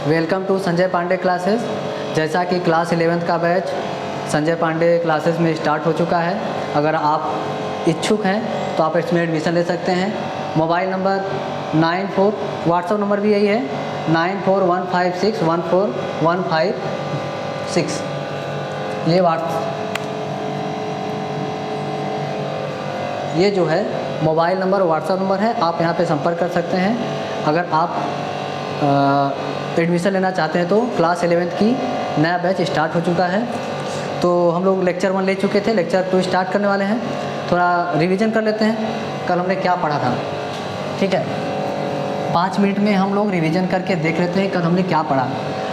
Welcome to Sanjay Pandey classes. जैसा कि class 11th का बैच संजय पांडे क्लासेस में स्टार्ट हो चुका है। अगर आप इच्छुक हैं तो आप इसमें एडमिशन ले सकते हैं। मोबाइल नंबर 94, व्हाट्सअप नंबर भी यही है 9415614156। ये जो है मोबाइल नंबर व्हाट्सअप नंबर है, आप यहाँ पे संपर्क कर सकते हैं। अगर आप एडमिशन लेना चाहते हैं तो क्लास 11th की नया बैच स्टार्ट हो चुका है। तो हम लोग लेक्चर 1 ले चुके थे, लेक्चर 2 स्टार्ट करने वाले हैं। थोड़ा रिवीजन कर लेते हैं, कल हमने क्या पढ़ा था। ठीक है, 5 मिनट में हम लोग रिवीजन करके देख लेते हैं कल हमने क्या पढ़ा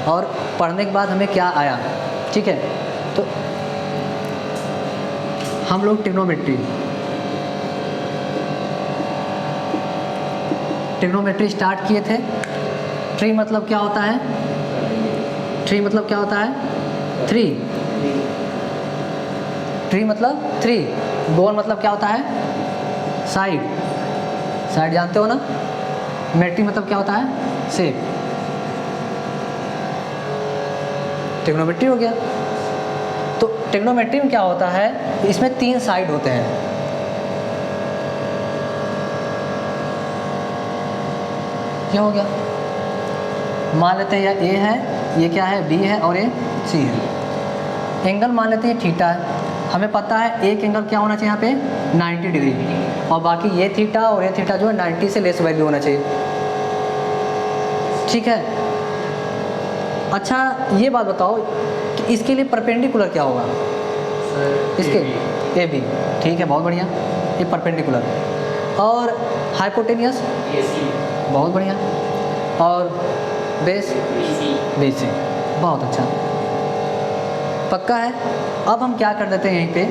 और पढ़ने के बाद हमें क्या आया। ठीक है, तो हम लोग ट्रिग्नोमेट्री स्टार्ट किए थे। ट्री मतलब क्या होता है? ट्री मतलब क्या होता है? 3। ट्री मतलब 3। गोल मतलब क्या होता है? साइड। साइड जानते हो ना? मेट्री मतलब क्या होता है? शेप। ट्रिग्नोमेट्री हो गया। तो ट्रिग्नोमेट्री में क्या होता है, इसमें 3 साइड होते हैं। क्या हो गया? मान लेते हैं ये A है, ये क्या है? B है और ये C है। एंगल मान लेते हैं थीटा है। हमें पता है एक एंगल क्या होना चाहिए यहाँ पे? 90 डिग्री, और बाकी ये थीटा और ये थीटा जो है 90 से लेस वैल्यू होना चाहिए। ठीक है, अच्छा ये बात बताओ कि इसके लिए परपेंडिकुलर क्या होगा? इसके AB। ठीक है, बहुत बढ़िया, ये परपेंडिकुलर। और हाइपोटेनियस? बहुत बढ़िया। और बेस? BC। बहुत अच्छा, पक्का है। अब हम क्या कर देते हैं, यहीं पे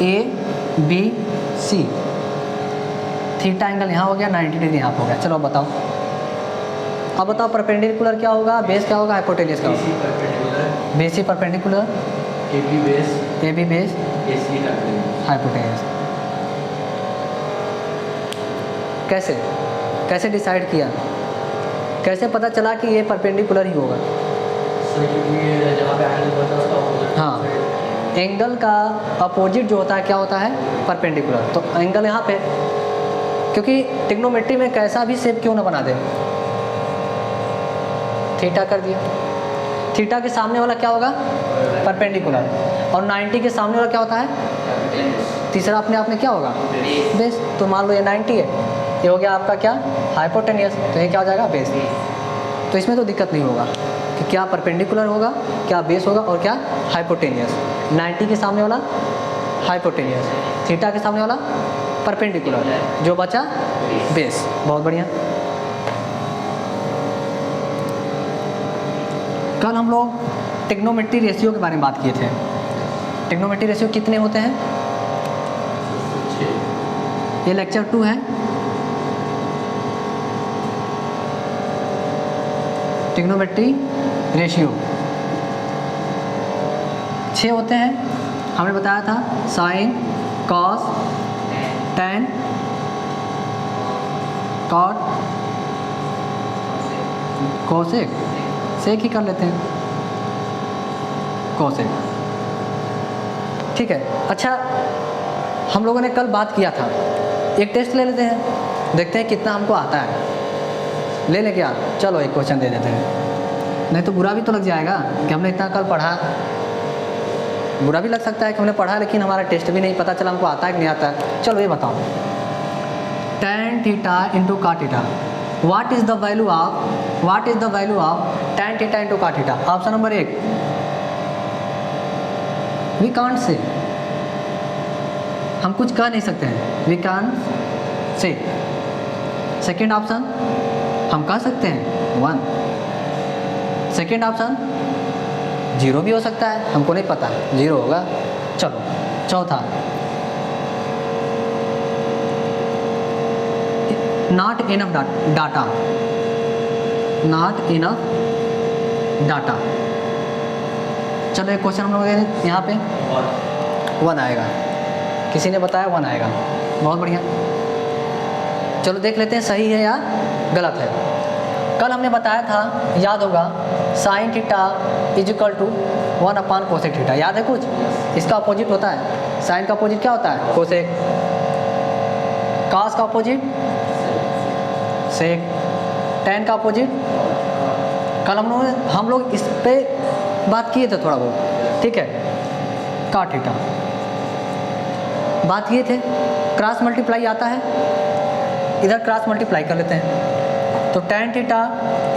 ABC, थीटा एंगल यहाँ हो गया, 90 डिग्री यहाँ हो गया। चलो अब बताओ, अब बताओ परपेंडिकुलर क्या होगा, बेस क्या होगा, हाइपोटेनियस क्या होगा? BC perpendicular, AB base, hypotenuse. कैसे डिसाइड किया? कैसे पता चला कि ये परपेंडिकुलर ही होगा? हाँ, एंगल का अपोजिट जो होता है क्या होता है? परपेंडिकुलर। तो एंगल यहाँ पे, क्योंकि ट्रिग्नोमेट्री में कैसा भी शेप क्यों ना बना दे, थीटा कर दिया, थीटा के सामने वाला क्या होगा? परपेंडिकुलर। और 90 के सामने वाला क्या होता है? तीसरा अपने आप में क्या होगा? बेस। तो मान लो ये 90 है, ये हो गया आपका क्या? हाइपोटेनियस। तो ये क्या हो जाएगा? बेस। तो इसमें तो दिक्कत नहीं होगा कि क्या परपेंडिकुलर होगा, क्या बेस होगा और क्या हाइपोटेनियस। 90 के सामने वाला हाइपोटेनियस, थीटा के सामने वाला परपेंडिकुलर, जो बचा बेस। बहुत बढ़िया। कल हम लोग ट्रिग्नोमेट्री रेशियो के बारे में बात किए थे। ट्रिग्नोमेट्री रेशियो कितने होते हैं? ये लेक्चर 2 है। ट्रिग्नोमेट्री रेशियो 6 होते हैं। हमने बताया था sin, cos, tan, cot, cosec. Sec ही कर लेते हैं, कोसेक। ठीक है, अच्छा हम लोगों ने कल बात किया था, एक टेस्ट ले लेते हैं, देखते हैं कितना हमको आता है। ले लें क्या? चलो एक क्वेश्चन दे देते हैं, नहीं तो बुरा भी तो लग जाएगा कि हमने इतना कल पढ़ा। बुरा भी लग सकता है कि हमने पढ़ा लेकिन हमारा टेस्ट भी नहीं पता चला हमको आता है कि नहीं आता है। चलो ये बताओ, tan theta into cot theta, what is the value of tan theta into cot theta? Option number 1, we can't say, हम कुछ कह नहीं सकते हैं, we can't say. Second option, हम कह सकते हैं 1। सेकेंड ऑप्शन 0 भी हो सकता है, हमको नहीं पता, 0 होगा। चलो चौथा, not enough data, not enough data. चलो एक क्वेश्चन हम लोग यहाँ पे 1 आएगा, किसी ने बताया 1 आएगा। बहुत बढ़िया। चलो देख लेते हैं सही है या गलत है। कल हमने बताया था, याद होगा, sine theta is equal to 1 cosec theta. याद है कुछ? इसका अपोजिट होता है, साइन का अपोजिट क्या होता है? कोसेक। कास का अपोजिट सेक। टेन का अपोजिट। कल हम लोग इस पे बात किए थे थोड़ा बहुत, ठीक है। काट थीटा बात किए थे। क्रॉस मल्टीप्लाई आता है, इधर क्रॉस मल्टीप्लाई कर लेते हैं। तो tan theta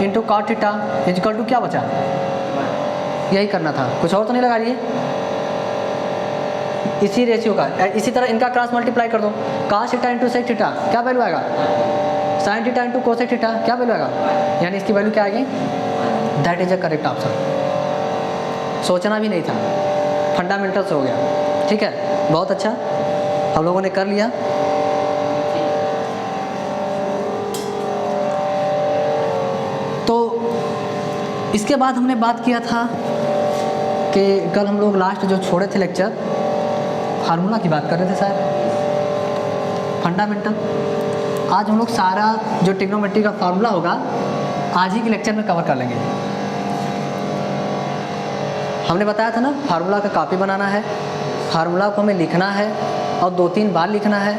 into cot theta is equal to क्या बचा? यही करना था, कुछ और तो नहीं लगा रही है। इसी रेशियो का, इसी तरह इनका क्रॉस मल्टीप्लाई कर दो। Cos theta into sec theta क्या वैल्यू आएगा? Sine theta into cosec theta क्या वैल्यू आएगा? यानी इसकी वैल्यू क्या आएगी? That is a correct option. सोचना भी नहीं था, फंडामेंटल्स हो गया, ठीक है। बहुत अच्छा, हम लोगों ने कर लिया। तो इसके बाद हमने बात किया था कि कल हम लोग लास्ट जो छोड़े थे लेक्चर, फार्मूला की बात कर रहे थे शायद, फंडामेंटल। आज हम लोग सारा जो ट्रिग्नोमेट्री का फार्मूला होगा आज ही के लेक्चर में कवर कर लेंगे। हमने बताया था ना, फार्मूला का कॉपी बनाना है, फार्मूला को हमें लिखना है और 2-3 बार लिखना है।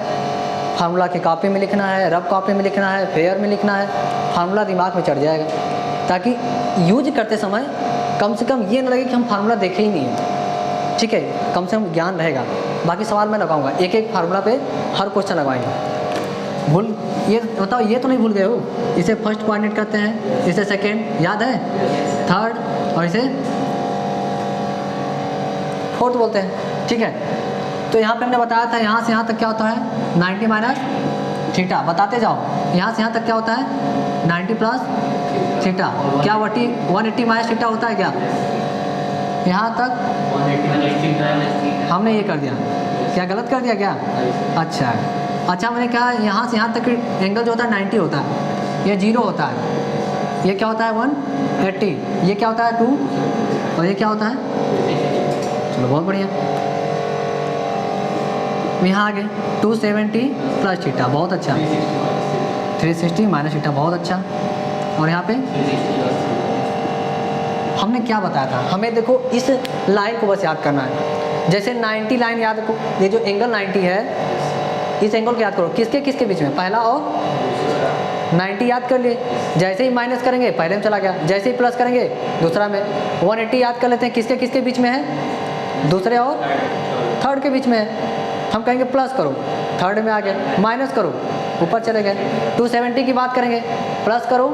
फार्मूला की कॉपी में लिखना है, रफ कॉपी में लिखना है, फेयर में लिखना है। फार्मूला दिमाग में चढ़ जाएगा, ताकि यूज करते समय कम से कम ये न लगे कि हम फार्मूला देखे ही नहीं है, ठीक है। कम से कम ज्ञान रहेगा। बाकी सवाल मैं लगाऊंगा, एक एक फार्मूला पे हर क्वेश्चन लगवाएंगे। भूल ये बताओ, ये तो नहीं भूल गए हो? इसे फर्स्ट कोऑर्डिनेट करते हैं, इसे सेकेंड, याद है, थर्ड, और इसे फोर्थ बोलते हैं, ठीक है। तो यहाँ पे हमने बताया था यहाँ से यहाँ तक क्या होता है? 90 माइनस थीटा। बताते जाओ, यहाँ से यहाँ तक क्या होता है? 90 प्लस थीटा। क्या 180 माइनस थीटा होता है क्या? यहाँ तक हमने ये कर दिया, क्या गलत कर दिया क्या? अच्छा, मैंने कहा यहाँ से यहाँ तक एंगल जो होता है 90 होता है, ये 0 होता है, ये क्या होता है 180, ये क्या होता है 2, और ये क्या होता है? चलो बहुत बढ़िया, यहाँ आ गए 270 प्लस थीटा, बहुत अच्छा। 360 माइनस थीटा, बहुत अच्छा। और यहाँ पे हमने क्या बताया था? हमें देखो इस लाइन को बस याद करना है। जैसे 90 लाइन याद रखो, ये जो एंगल 90 है, इस एंगल को याद करो, किसके किसके बीच में? पहला और 90 याद कर लिए। जैसे ही माइनस करेंगे पहले में चला गया, जैसे ही प्लस करेंगे दूसरा में। 180 याद कर लेते हैं, किसके किसके बीच में है? दूसरे और थर्ड के बीच में है। हम कहेंगे प्लस करो, थर्ड में आ गए, माइनस करो, ऊपर चले गए। 270 की बात करेंगे, प्लस करो,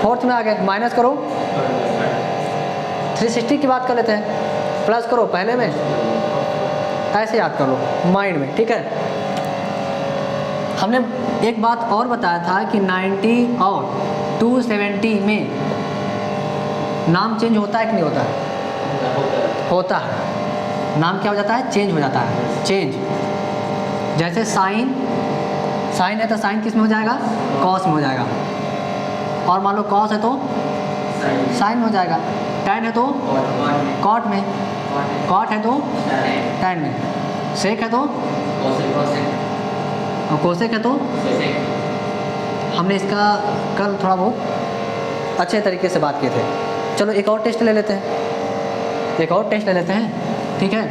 फोर्थ में आ गए, माइनस करो। 360 की बात कर लेते हैं, प्लस करो पहले में, ऐसे याद कर लो माइंड में, ठीक है। हमने एक बात और बताया था कि 90 और 270 में नाम चेंज होता है कि नहीं होता है? होता है। नाम क्या हो जाता है? चेंज हो जाता है, चेंज। जैसे साइन है तो साइन किस में हो जाएगा? कॉस में हो जाएगा। और मान लो कॉस है तो साइन में हो जाएगा। टैन है तो कॉट में, कॉट है तो टैन में, सेक है तो और कोसेक है तो। हमने इसका कल थोड़ा बहुत अच्छे तरीके से बात किए थे। चलो एक और टेस्ट ले लेते हैं, ठीक है।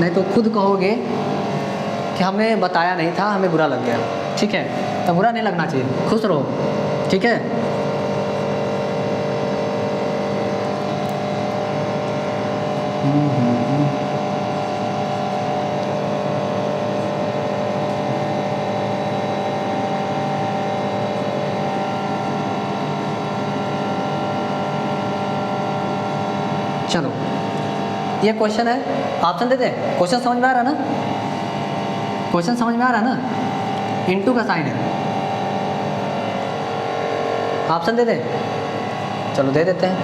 नहीं तो खुद कहोगे कि हमने बताया नहीं था, हमें बुरा लग गया, ठीक है। तो बुरा नहीं लगना चाहिए, खुश रहो, ठीक है। चलो ये क्वेश्चन है, ऑप्शन दे दें। क्वेश्चन समझ में आ रहा है ना? क्वेश्चन समझ में आ रहा है ना? इनटू का साइन है, ऑप्शन दे दें। चलो दे देते हैं।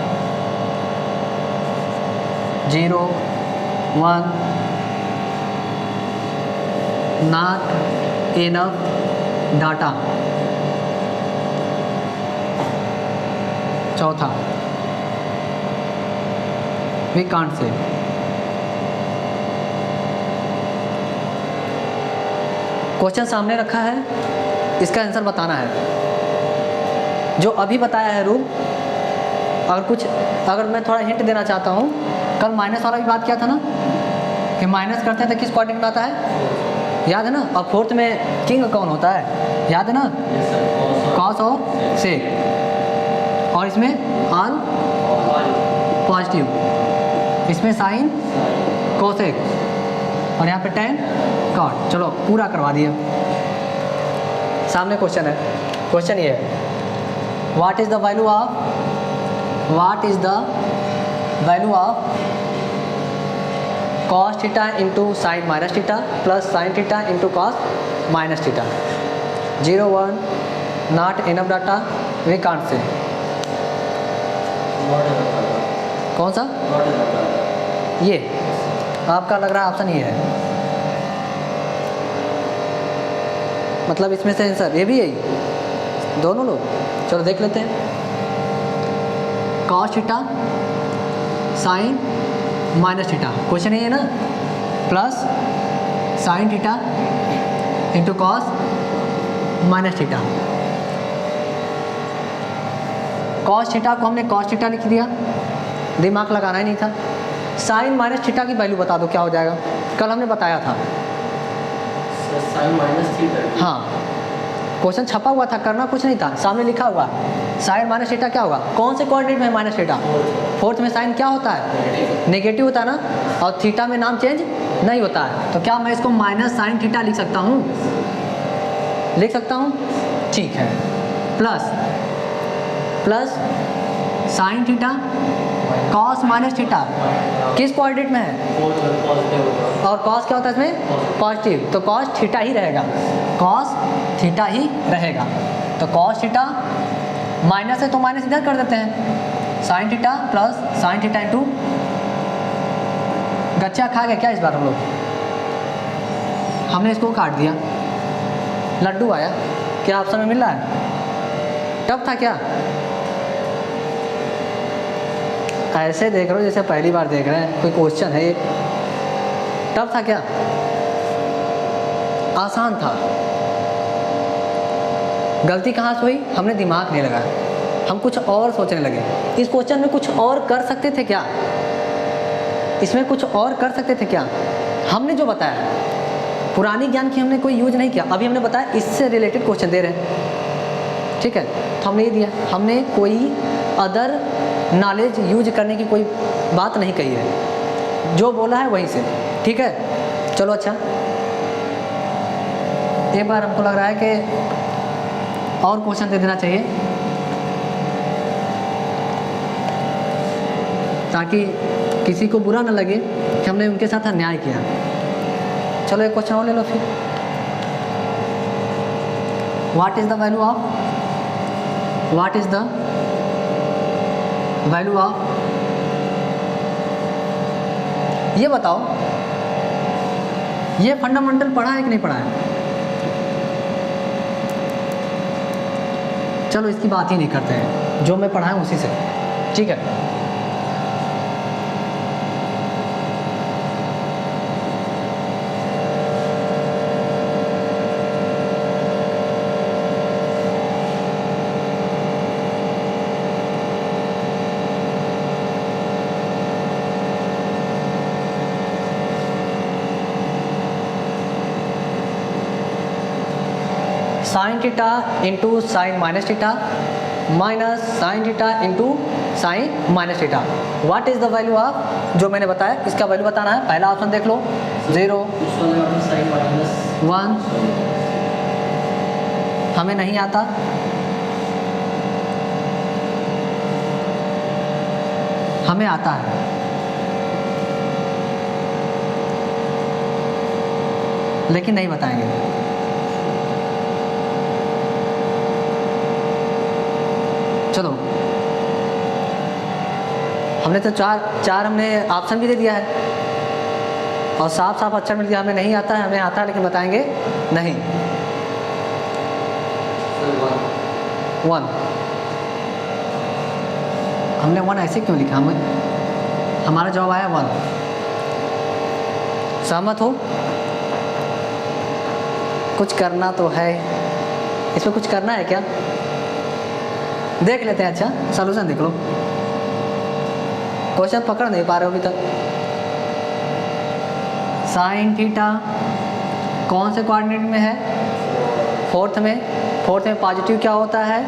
0 1 नॉट इनफ डाटा। चौथा वी कांट से। क्वेश्चन सामने रखा है, इसका आंसर बताना है। जो अभी बताया है रूल, अगर मैं थोड़ा हिंट देना चाहता हूँ, कल माइनस वाला भी बात किया था ना कि माइनस करते हैं तो किस क्वाड्रेंट में आता है, याद है ना। और फोर्थ में किंग कौन होता है, याद है ना, कॉस और सेक। और इसमें ऑल पॉजिटिव, इसमें साइन कोसेक, और यहाँ पे टेन कॉट। चलो पूरा करवा दिए। सामने क्वेश्चन है, क्वेश्चन ये है, what is the value of cos theta into sine minus theta plus sign theta into cos minus theta. 0 1 not enough data, we can't say. कौन सा ये आपका लग रहा है ऑप्शन ये है, मतलब इसमें से आंसर ये भी यही, दोनों लोग। चलो देख लेते हैं। cos theta sine minus theta, question ये है ना, plus sign theta into cos minus theta. Cos theta को हमने कॉस थीटा लिख दिया, दिमाग लगाना ही नहीं था। साइन माइनस थीटा की वैल्यू बता दो क्या हो जाएगा, कल हमने बताया था। साइन माइनस थीटा, हाँ क्वेश्चन छपा हुआ था, करना कुछ नहीं था, सामने लिखा हुआ साइन माइनस थीटा क्या होगा, कौन से कोऑर्डिनेट में माइनस थीटा, फोर्थ में साइन क्या होता है, नेगेटिव होता है ना, और थीटा में नाम चेंज नहीं होता है। तो क्या मैं इसको माइनस साइन थीटा लिख सकता हूँ, ठीक है। Plus sine theta cos minus theta किस कोऑर्डिनेट में है, और कॉस क्या होता है इसमें, पॉजिटिव, तो कॉस थीटा ही रहेगा, तो कॉस थीटा माइनस है तो माइनस इधर कर देते हैं, sin theta plus sign theta into, गच्चा खा गए क्या इस बार हम लोग, हमने इसको काट दिया, लड्डू आया। क्या ऑप्शन में मिल रहा है, टफ था क्या, ऐसे देख रहे हो जैसे पहली बार देख रहे हैं, कोई क्वेश्चन है ये, टफ था क्या, आसान था। गलती कहाँ से हुई, हमने दिमाग नहीं लगाया, हम कुछ और सोचने लगे। इस क्वेश्चन में कुछ और कर सकते थे क्या, हमने जो बताया पुरानी ज्ञान की हमने कोई यूज नहीं किया, अभी हमने बताया इससे रिलेटेड क्वेश्चन दे रहे हैं, ठीक है, तो हमने ये दिया, हमने कोई अदर नॉलेज यूज करने की कोई बात नहीं कही है, जो बोला है वहीं से, ठीक है। चलो अच्छा, एक बार हमको लग रहा है कि और क्वेश्चन दे देना चाहिए, ताकि किसी को बुरा ना लगे कि हमने उनके साथ अन्याय किया। चलो एक क्वेश्चन और ले लो फिर। What is the value of ये बताओ, ये फंडामेंटल पढ़ा है कि नहीं पढ़ा है, चलो इसकी बात ही नहीं करते हैं, जो मैं पढ़ा है उसी से, ठीक है। Sign theta into sine minus theta minus sign theta into sine minus theta. What is the value of, जो मैंने बताया इसका वैल्यू बताना है। पहला ऑप्शन देख लो, 0 1, हमें नहीं आता, हमें आता है, लेकिन नहीं बताएंगे। चलो हमने तो चार हमने ऑप्शन भी दे दिया है, और साफ साफ अक्षर मिल दिया, हमें नहीं आता है, हमें आता है लेकिन बताएंगे नहीं। 1 हमने 1 ऐसे क्यों लिखा, हमारा जवाब आया 1। सहमत हो? कुछ करना तो है, इसमें कुछ करना है क्या? देख लेते हैं। अच्छा सॉल्यूशन देख लो। क्वेश्चन पकड़ नहीं पा रहे हो अभी तक। साइन थीटा कौन से कोऑर्डिनेट में है? फोर्थ में। फोर्थ में पॉजिटिव क्या होता है?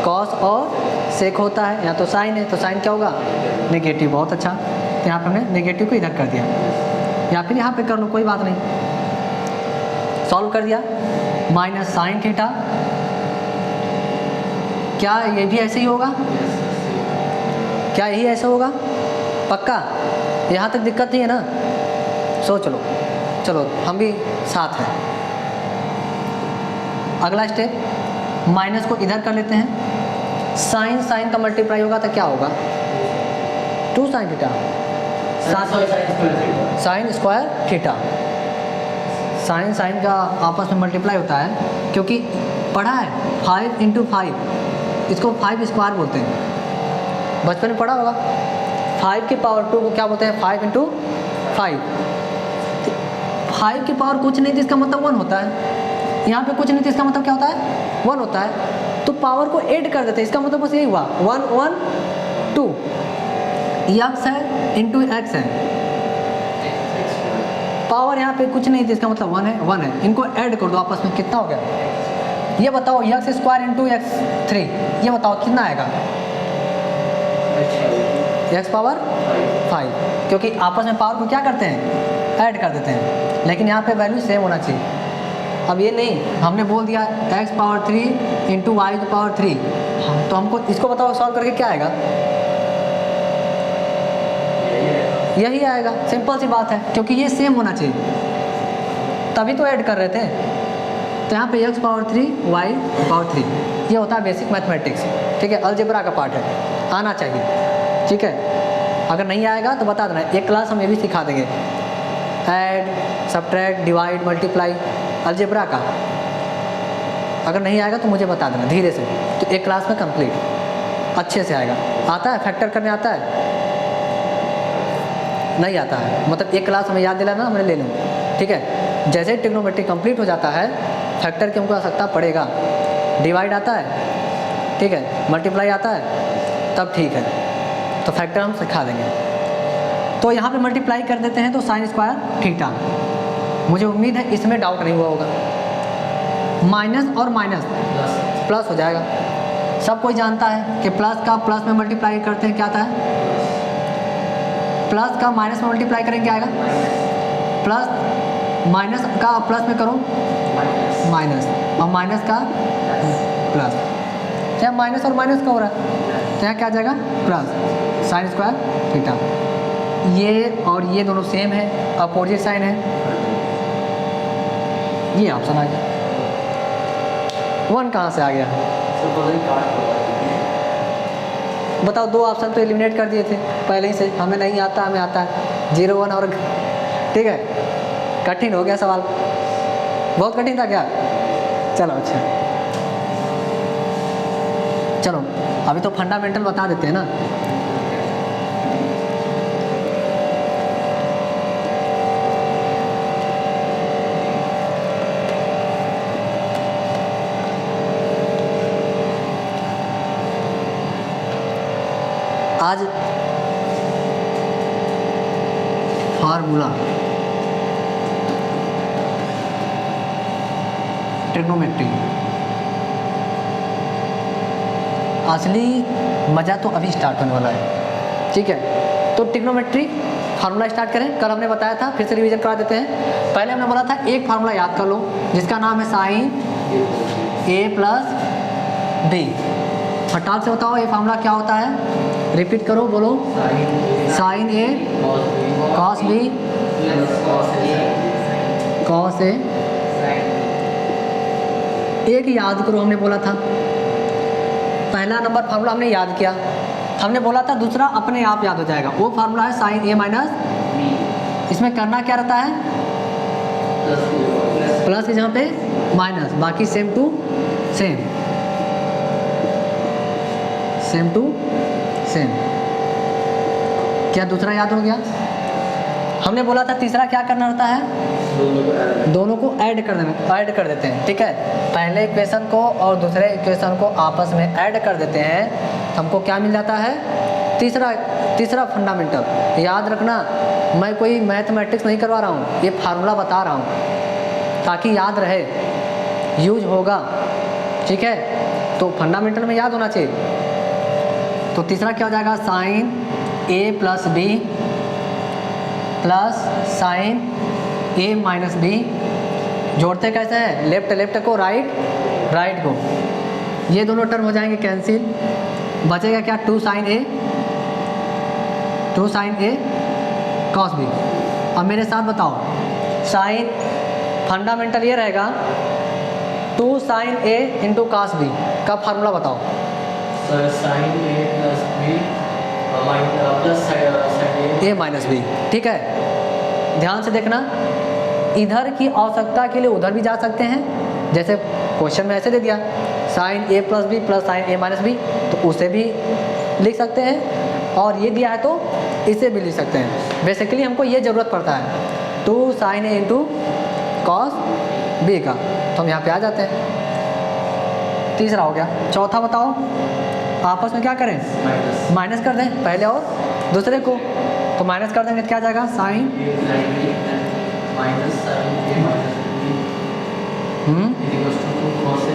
कॉस और सेक होता है। यहाँ तो साइन है, तो साइन क्या होगा? नेगेटिव। बहुत अच्छा, तो यहाँ पे हमने नेगेटिव को इधर कर दिया, या फिर यहाँ पे कर लो, कोई बात नहीं। सॉल्व कर दिया। माइनस साइन थीटा, क्या ये भी ऐसे ही होगा? क्या यही ऐसे होगा? पक्का? यहाँ तक दिक्कत नहीं है ना? सोच लो। चलो हम भी साथ हैं। अगला स्टेप, माइनस को इधर कर लेते हैं। साइन साइन का मल्टीप्लाई होगा तो क्या होगा? 2 sine theta. Sine square theta. Sine sine का आपस में मल्टीप्लाई होता है, क्योंकि पढ़ा है 5 × 5, इसको 5 स्क्वायर बोलते हैं। बचपन में पढ़ा होगा। 5 की पावर 2 को क्या बोलते हैं? 5 × 5। 5 की पावर कुछ नहीं थी, इसका मतलब 1 होता है। यहाँ पे कुछ नहीं थी, इसका मतलब क्या होता है? 1 होता है। तो पावर को ऐड कर देते हैं, इसका मतलब बस यही हुआ 1 1 2। x है इंटू एक्स है, पावर यहाँ पे कुछ नहीं थी, इसका मतलब 1 है। इनको ऐड कर दो आपस में, कितना हो गया? ये बताओ, x स्क्वायर इंटू x3, ये बताओ कितना आएगा? x पावर 5, क्योंकि आपस में पावर को क्या करते हैं? ऐड कर देते हैं। लेकिन यहाँ पे वैल्यू सेम होना चाहिए। अब ये नहीं, हमने बोल दिया x power 3 into y power 3, तो हमको इसको बताओ सॉल्व करके क्या आएगा? यही आएगा। सिंपल सी बात है, क्योंकि ये सेम होना चाहिए, तभी तो ऐड कर रहे थे। तो यहाँ पे x पावर 3 y पावर 3, ये होता है बेसिक मैथमेटिक्स। ठीक है, अलजेब्रा का पार्ट है, आना चाहिए। ठीक है, अगर नहीं आएगा तो बता देना, एक क्लास हम ये भी सिखा देंगे, add subtract divide multiply algebra का। अगर नहीं आएगा तो मुझे बता देना धीरे से, तो एक क्लास में कंप्लीट अच्छे से आएगा। आता है फैक्टर करने? आता है? नहीं आता है, मतलब एक क्लास हमें याद दिलाना, मैं ले लूँगा। ठीक है, जैसे ही ट्रिग्नोमेट्री कंप्लीट हो जाता है, फैक्टर की हमको आवश्यकता पड़ेगा। डिवाइड आता है, ठीक है, मल्टीप्लाई आता है, तब ठीक है, तो फैक्टर हम सिखा देंगे। तो यहाँ पे मल्टीप्लाई कर देते हैं, तो साइन स्क्वायर थीटा। मुझे उम्मीद है इसमें डाउट नहीं हुआ होगा। माइनस और माइनस प्लस हो जाएगा। सब कोई जानता है कि प्लस का प्लस में मल्टीप्लाई करते हैं क्या आता है? प्लस का माइनस में मल्टीप्लाई करेंगे क्या आएगा? प्लस माइनस का प्लस में करो माइनस, और माइनस का प्लस। क्या माइनस और माइनस का हो रहा है, तो यहाँ क्या आ जाएगा? Plus sign square theta. ये और ये दोनों सेम है, अपोजिट साइन है। ये ऑप्शन आ गया। 1 कहाँ से आ गया? बताओ, 2 ऑप्शन तो एलिमिनेट कर दिए थे पहले ही से। हमें नहीं आता, हमें आता है 0 1 और। ठीक है, कठिन हो गया सवाल, बहुत कठिन था क्या? चलो अच्छा, चलो अभी तो फंडामेंटल बता देते हैं ना। आज फार्मूला ट्रिग्नोमेट्री, असली मज़ा तो अभी स्टार्ट होने वाला है। ठीक है, तो ट्रिग्नोमेट्री फार्मूला स्टार्ट करें। कल हमने बताया था, फिर से रिवीजन करा देते हैं। पहले हमने बोला था एक फार्मूला याद कर लो, जिसका नाम है साइन a प्लस b। फटाक से बताओ ये फार्मूला क्या होता है? रिपीट करो, बोलो। Sine a cos b cos a। एक याद करो, हमने बोला था पहला नंबर फार्मूला हमने याद किया, हमने बोला था दूसरा अपने आप याद हो जाएगा। वो फार्मूला है साइन a माइनस, इसमें करना क्या रहता है? प्लस यहाँ पे माइनस, बाकी same to same, same to same. क्या दूसरा याद हो गया? हमने बोला था तीसरा क्या करना रहता है? दोनों को ऐड कर देते हैं, ठीक है। पहले इक्वेशन को और दूसरे इक्वेशन को आपस में ऐड कर देते हैं तो हमको क्या मिल जाता है, तीसरा फंडामेंटल। याद रखना, मैं कोई मैथमेटिक्स नहीं करवा रहा हूँ, ये फार्मूला बता रहा हूँ ताकि याद रहे, यूज होगा, ठीक है। तो फंडामेंटल में याद होना चाहिए। तो तीसरा क्या हो जाएगा, sign A plus B plus sign a minus B. जोड़ते कैसे हैं, लेफ्ट को राइट को, ये दोनों टर्म हो जाएंगे कैंसिल, बचेगा क्या, 2 साइन ए कॉस बी। अब मेरे साथ बताओ, साइन फंडामेंटल ये रहेगा 2 साइन ए इंटू कॉस बी का फार्मूला बताओ। Sir sign A plus B plus sign a minus B, ठीक है। ध्यान से देखना, इधर की आवश्यकता के लिए उधर भी जा सकते हैं, जैसे क्वेश्चन में ऐसे दे दिया sign A plus B plus sign a minus B, तो उसे भी लिख सकते हैं, और ये दिया है तो इसे भी लिख सकते हैं। बेसिकली हमको ये ज़रूरत पड़ता है 2 साइन ए इंटू कॉस बी का, तो हम यहाँ पे आ जाते हैं। तीसरा हो गया। चौथा बताओ, आपस में क्या करें, माइनस कर दें पहले और दूसरे को, तो माइनस कर देंगे तो क्या जाएगा, sine minus sine a minus b 2 cos a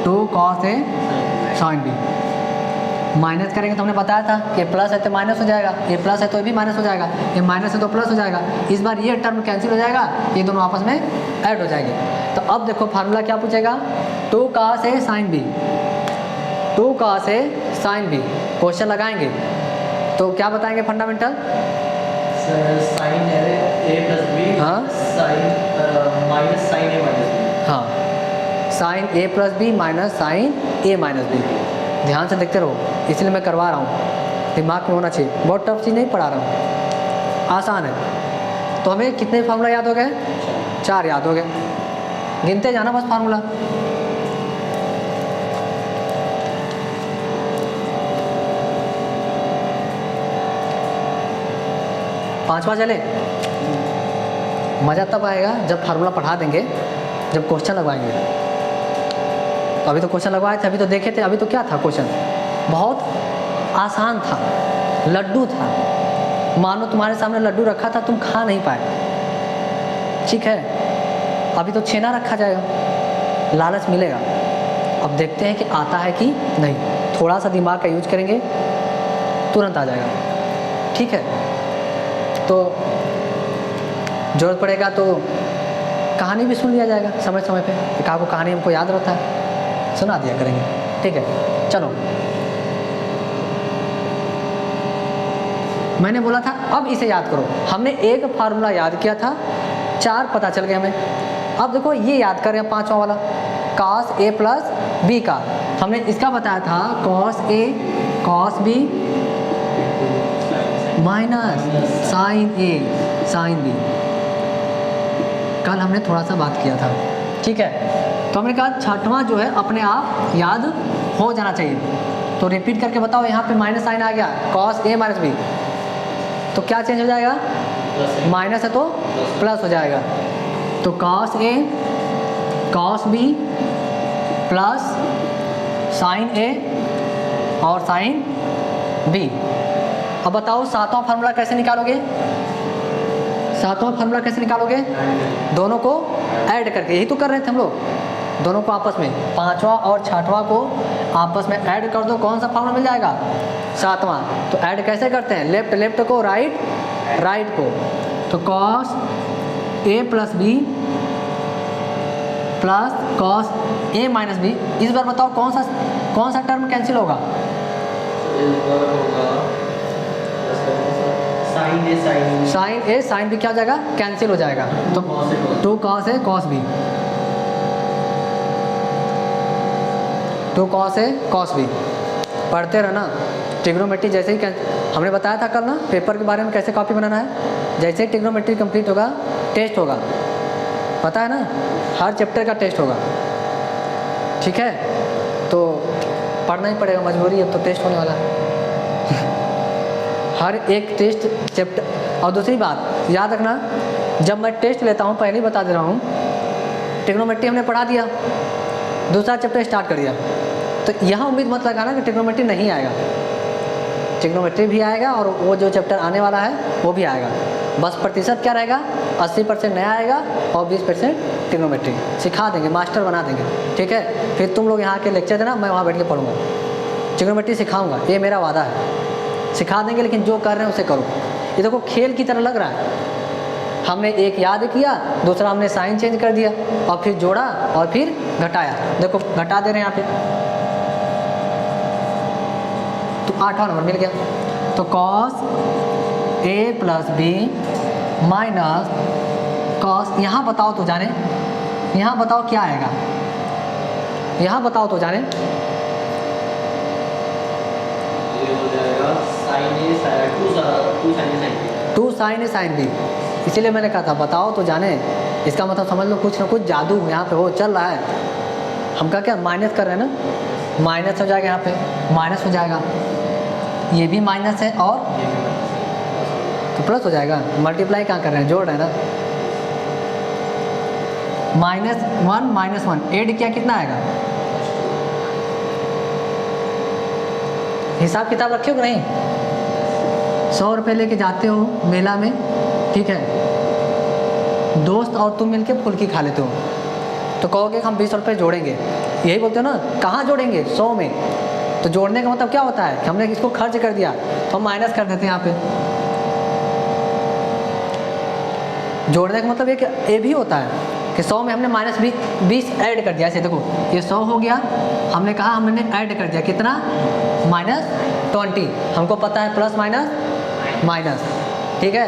two cos a sine sine b b. Minus करेंगे तो हमने बताया था कि प्लस है तो माइनस हो जाएगा, ये प्लस है तो ये भी माइनस हो जाएगा, ये माइनस है तो प्लस हो जाएगा। इस बार ये टर्म कैंसिल हो जाएगा, ये दोनों आपस में ऐड हो जाएंगे। तो अब देखो फार्मूला क्या पूछेगा, 2 cos ए साइन बी, 2 cos ए साइन बी। क्वेश्चन लगाएंगे तो क्या बताएंगे फंडामेंटल, साइन ए प्लस बी हाँ minus sine a minus B. हाँ, sign A plus B minus sine a minus B. ध्यान से देखते रहो, इसलिए मैं करवा रहा हूँ, दिमाग में होना चाहिए, बहुत टफ चीज़ नहीं पढ़ा रहा हूँ, आसान है। तो हमें कितने फार्मूला याद हो गए, 4 याद हो गए, गिनते जाना बस फार्मूला। पांचवा चले, मज़ा तब आएगा जब फार्मूला पढ़ा देंगे, जब क्वेश्चन लगवाएंगे। अभी तो क्वेश्चन लगवाए थे, अभी तो देखे थे, अभी तो क्या था क्वेश्चन, बहुत आसान था, लड्डू था। मानो तुम्हारे सामने लड्डू रखा था, तुम खा नहीं पाए, ठीक है। अभी तो छेना रखा जाएगा, लालच मिलेगा। अब देखते हैं कि आता है कि नहीं, थोड़ा सा दिमाग का यूज करेंगे तुरंत आ जाएगा, ठीक है। तो जरूरत पड़ेगा तो कहानी भी सुन लिया जाएगा समय समय पे, एक आपको कहानी हमको याद रहता है, सुना दिया करेंगे, ठीक है। चलो, मैंने बोला था अब इसे याद करो। हमने एक फार्मूला याद किया था, 4 पता चल गए हमें। अब देखो ये याद कर रहे हैं 5वां वाला, cos ए प्लस बी का। हमने इसका बताया था cos ए cos बी माइनस साइन ए साइन बी। कल हमने थोड़ा सा बात किया था, ठीक है। तो हमने कहा 6वां जो है अपने आप याद हो जाना चाहिए। तो रिपीट करके बताओ, यहाँ पे माइनस साइन आ गया, cos ए माइनस बी, तो क्या चेंज हो जाएगा, माइनस है तो प्लस हो जाएगा। तो cos ए cos बी प्लस साइन ए और साइन बी। अब बताओ 7वां फार्मूला कैसे निकालोगे, 7वां फार्मूला कैसे निकालोगे, दोनों को ऐड करके, यही तो कर रहे थे हम लोग, दोनों को आपस में, 5वां और 6वां को आपस में ऐड कर दो, कौन सा फार्मूला मिल जाएगा, 7वां। तो ऐड कैसे करते हैं, लेफ्ट को राइट को। तो cos ए प्लस बी प्लस cos ए माइनस बी। इस बार बताओ कौन सा टर्म कैंसिल होगा, साइन ए साइन बी क्या हो जाएगा, कैंसिल हो जाएगा। तो 2 cos ए cos बी, 2 cos ए cos बी। पढ़ते रहना, ट्रिग्नोमेट्री जैसे ही हमने बताया था कल ना पेपर के बारे में कैसे कॉपी बनाना है। जैसे ही ट्रिग्नोमेट्री कंप्लीट होगा टेस्ट होगा, पता है ना, हर चैप्टर का टेस्ट होगा, ठीक है। तो पढ़ना ही पड़ेगा, मजबूरी, अब तो टेस्ट होने वाला है हर एक टेस्ट चैप्टर। और दूसरी बात याद रखना, जब मैं टेस्ट लेता हूँ, पहले ही बता दे रहा हूँ, ट्रिग्नोमेट्री हमने पढ़ा दिया, दूसरा चैप्टर स्टार्ट कर दिया, तो यहाँ उम्मीद मत लगाना कि ट्रिग्नोमेट्री नहीं आएगा। ट्रिग्नोमेट्री भी आएगा और वो जो चैप्टर आने वाला है वो भी आएगा। बस प्रतिशत क्या रहेगा, 80% नया आएगा और 20% ट्रिग्नोमेट्री सिखा देंगे, मास्टर बना देंगे। ठीक है, फिर तुम लोग यहाँ के लेक्चर देना, मैं वहाँ बैठ के पढ़ूँगा, ट्रिग्नोमेट्री सिखाऊंगा, ये मेरा वादा है। सिखा देंगे, लेकिन जो कर रहे हैं उसे करो। ये देखो खेल की तरह लग रहा है, हमने एक याद किया, दूसरा हमने साइन चेंज कर दिया और फिर जोड़ा और फिर घटाया। देखो घटा दे रहे हैं यहाँ पे, तो 8वां नंबर मिल गया। तो cos A plus B minus cos, यहाँ बताओ तो जाने, यहाँ बताओ क्या आएगा, यहाँ बताओ तो जाने। ये हो जाएगा साइन ए साइन 2 साइन ए साइन बी। इसीलिए मैंने कहा था बताओ तो जाने, इसका मतलब समझ लो कुछ ना कुछ जादू यहाँ पे हो चल रहा है। हम क्या माइनस कर रहे हैं ना, माइनस हो जाएगा, यहाँ पे माइनस हो जाएगा, ये भी माइनस है और तो प्लस हो जाएगा। मल्टीप्लाई कहाँ कर रहे हैं, जोड़ रहे हैं ना। -1 ऐड किया कितना आएगा, हिसाब किताब रखे हो कि नहीं। 100 रुपये लेके जाते हो मेला में, ठीक है, दोस्त और तुम मिलके फुल्की खा लेते हो, तो कहोगे कि हम 20 रुपये जोड़ेंगे, यही बोलते हो ना। कहाँ जोड़ेंगे, 100 में। तो जोड़ने का मतलब क्या होता है कि हमने इसको खर्च कर दिया तो हम माइनस कर देते हैं यहाँ पे। जोड़ने का मतलब ये भी होता है कि 100 में हमने -20 ऐड कर दिया। ऐसे देखो ये 100 हो गया, हमने कहा हमने ऐड कर दिया कितना, -20। हमको पता है प्लस माइनस माइनस, ठीक है।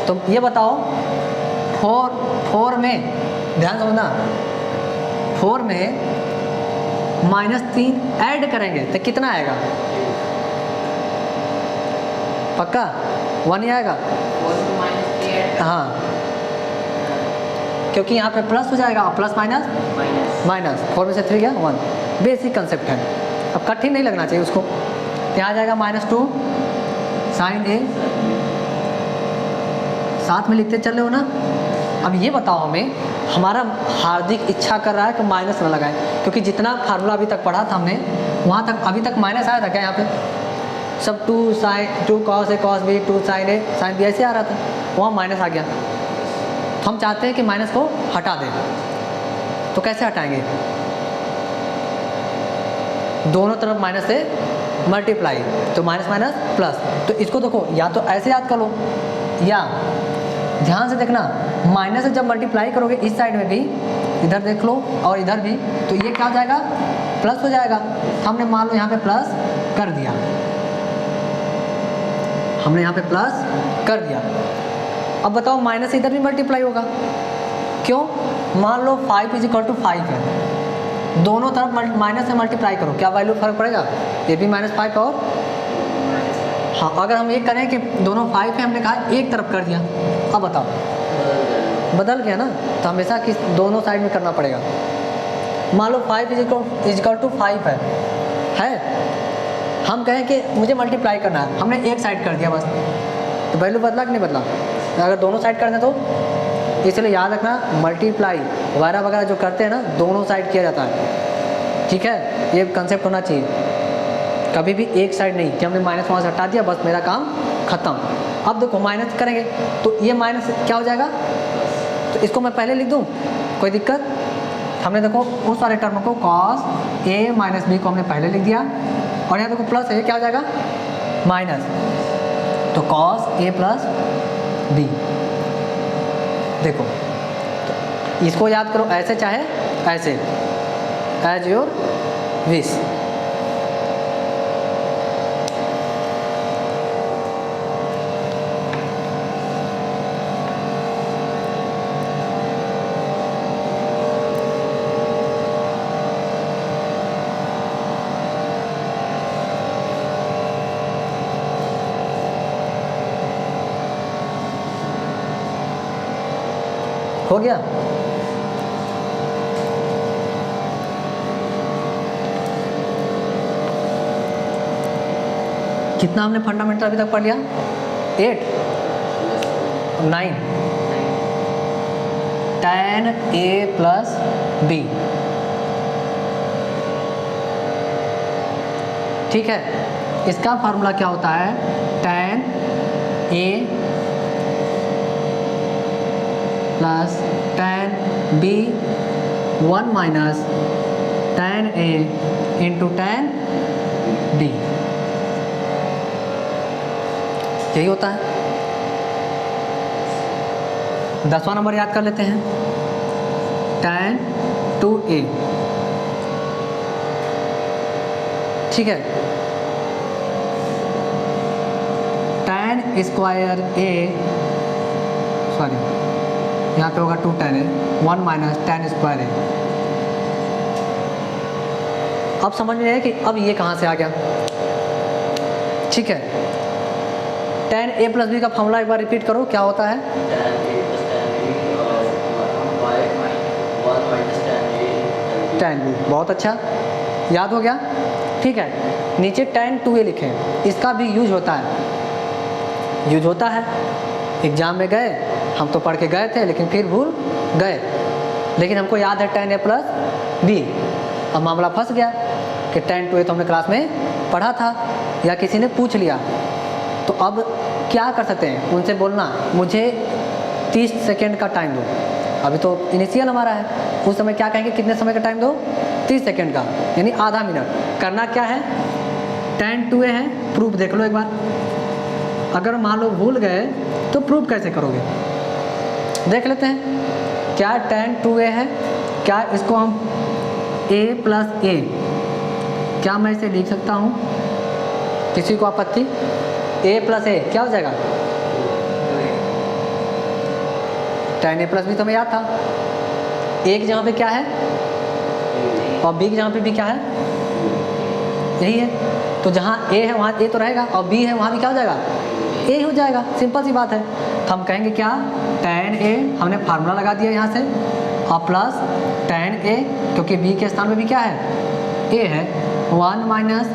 तो ये बताओ 4 में ध्यान समझना, 4 में -3 ऐड करेंगे तो कितना आएगा, पक्का 1 ही आएगा। हाँ, क्योंकि यहाँ पे प्लस हो जाएगा, प्लस माइनस माइनस, 4 में से 3 गया 1। बेसिक कंसेप्ट है, अब कठिन नहीं लगना चाहिए उसको। यहाँ जाएगा -2 साइन ए, साथ में लिखते चल रहे हो ना। अब ये बताओ हमें, हमारा हार्दिक इच्छा कर रहा है कि माइनस ना लगाएं, क्योंकि जितना फार्मूला अभी तक पढ़ा था हमने, वहाँ तक अभी तक माइनस आया था क्या, यहाँ पे सब 2 cos A cos B 2 sin A sin B ऐसे आ रहा था, वहाँ माइनस आ गया। तो हम चाहते हैं कि माइनस को हटा दें, तो कैसे हटाएंगे, दोनों तरफ माइनस से मल्टीप्लाई, तो माइनस माइनस प्लस। तो इसको देखो, या तो ऐसे याद कर लो, या ध्यान से देखना, माइनस से जब मल्टीप्लाई करोगे इस साइड में भी, इधर देख लो और इधर भी, तो ये क्या हो जाएगा, प्लस हो जाएगा। तो हमने मान लो यहाँ पे प्लस कर दिया, हमने यहाँ पे प्लस कर दिया। अब बताओ माइनस इधर भी मल्टीप्लाई होगा, क्यों, मान लो 5 = 5 है, दोनों तरफ माइनस से मल्टीप्लाई करो, क्या वैल्यू फर्क पड़ेगा, ये भी -5 और हाँ, अगर हम ये करें कि दोनों 5 है, हमने कहा एक तरफ कर दिया, अब बताओ बदल गया ना। तो हमेशा किस दोनों साइड में करना पड़ेगा। मान लो 5 = 5 है, हम कहें कि मुझे मल्टीप्लाई करना है, हमने एक साइड कर दिया बस, तो वैल्यू बदला कि नहीं बदला। अगर दोनों साइड कर दें तो, इसलिए याद रखना, मल्टीप्लाई वगैरह वगैरह जो करते हैं ना, दोनों साइड किया जाता है, ठीक है। ये कंसेप्ट होना चाहिए, कभी भी एक साइड नहीं कि हमने माइनस वहाँ से हटा दिया, बस मेरा काम खत्म। अब देखो माइनस करेंगे तो ये माइनस क्या हो जाएगा, तो इसको मैं पहले लिख दूँ, कोई दिक्कत। हमने देखो उस सारे टर्म को cos A - B को हमने पहले लिख दिया, और यहाँ देखो प्लस है, क्या हो जाएगा माइनस, तो cos A + B। देखो तो इसको याद करो, ऐसे चाहे ऐसे, एज योर विश। हो गया, कितना हमने फंडामेंटल अभी तक पढ़ लिया, 8 9 tan A प्लस B। ठीक है, इसका फार्मूला क्या होता है, tan A plus tan B 1 minus tan A into tan B, यही होता है। 10वां नंबर याद कर लेते हैं, tan 2A। ठीक है, tan स्क्वायर A, सॉरी यहाँ पे होगा 2 tan A 1 minus tan square A। अब समझ में आया कि अब ये कहाँ से आ गया। ठीक है, tan A प्लस B का फॉर्मूला एक बार रिपीट करो, क्या होता है, tan A plus tan B और y minus 1 minus tan B। बहुत अच्छा, याद हो गया। ठीक है, नीचे tan 2A लिखें, इसका भी यूज होता है। एग्जाम में गए हम तो पढ़ के गए थे, लेकिन फिर भूल गए, लेकिन हमको याद है tan A प्लस B। अब मामला फंस गया कि tan 2A तो हमने क्लास में पढ़ा था या किसी ने पूछ लिया, तो अब क्या कर सकते हैं, उनसे बोलना मुझे 30 सेकेंड का टाइम दो। अभी तो इनिशियल हमारा है, उस समय क्या कहेंगे, कितने समय का टाइम दो, 30 सेकेंड का, यानी आधा मिनट। करना क्या है, tan 2A है, प्रूफ देख लो एक बार। अगर मान लो भूल गए तो प्रूफ कैसे करोगे, देख लेते हैं। क्या tan 2A है, क्या इसको हम A प्लस A, क्या मैं इसे लिख सकता हूँ, किसी को आपत्ति, A प्लस A क्या हो जाएगा, tan A प्लस B तो हमें याद था, A की जगह पे क्या है और B की जगह पे भी क्या है, यही है। तो जहाँ A है वहाँ A तो रहेगा, और B है वहाँ भी क्या हो जाएगा, A हो जाएगा। सिंपल सी बात है। तो हम कहेंगे क्या, tan A, हमने फार्मूला लगा दिया यहाँ से, और प्लस tan A, क्योंकि B के स्थान में भी क्या है, A है, 1 minus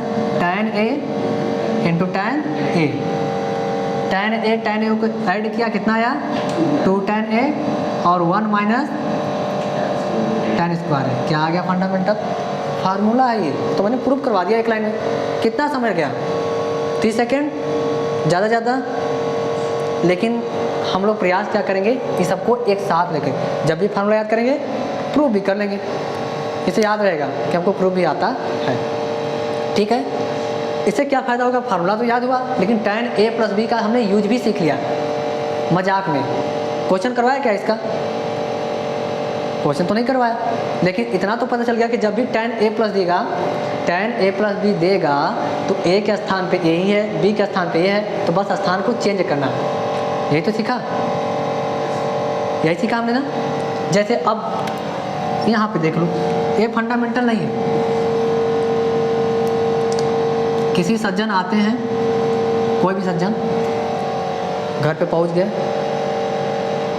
tan A into tan A। tan A को ऐड किया, कितना आया, 2 tan A और 1 माइनस tan स्क्वायर है। क्या आ गया, फंडामेंटल फार्मूला है ये। तो मैंने प्रूफ करवा दिया एक लाइन में। कितना समय गया, 30 सेकेंड ज़्यादा, लेकिन हम लोग प्रयास क्या करेंगे, इस सबको एक साथ लेके जब भी फार्मूला याद करेंगे प्रूफ भी कर लेंगे, इसे याद रहेगा कि हमको प्रूफ भी आता है। ठीक है, इससे क्या फ़ायदा होगा, फार्मूला तो याद हुआ, लेकिन tan A प्लस B का हमने यूज भी सीख लिया। मजाक में क्वेश्चन करवाया क्या इसका, क्वेश्चन तो नहीं करवाया, लेकिन इतना तो पता चल गया कि जब भी tan A प्लस देगा, tan A प्लस B देगा, तो A के स्थान पे A ही है, B के स्थान पे A है, तो बस स्थान को चेंज करना है। यही तो सीखा, यही सीखा हमने ना। जैसे अब यहाँ पे देख लो, ये फंडामेंटल नहीं है। किसी सज्जन आते हैं, कोई भी सज्जन घर पे पहुँच गए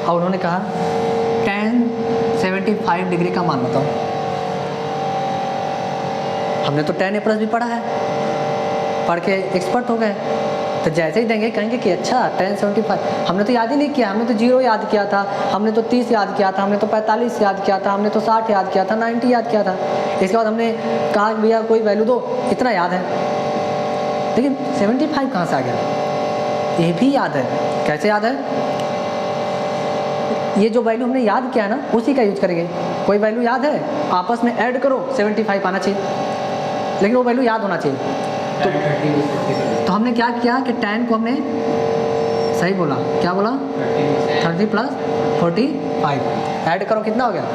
और उन्होंने कहा tan 75 डिग्री का मान बताओ। हमने तो tan A प्लस भी पढ़ा है, पढ़ के एक्सपर्ट हो गए, तो जैसे ही देंगे कहेंगे कि अच्छा tan 75, हमने तो याद ही नहीं किया, हमने तो 0 याद किया था, हमने तो 30 याद किया था, हमने तो 45 याद किया था, हमने तो 60 याद किया था, 90 याद किया था। इसके बाद हमने कहा भैया कोई वैल्यू दो, इतना याद है, लेकिन 75 कहाँ से आ गया, ये भी याद है। कैसे याद है, ये जो वैल्यू हमने याद किया ना उसी का यूज करेंगे। कोई वैल्यू याद है, आपस में ऐड करो, 75 आना चाहिए, लेकिन वो वैल्यू याद होना चाहिए। तो हमने क्या किया कि tan को हमने सही बोला, क्या बोला, 30 प्लस 45 ऐड करो, कितना हो गया,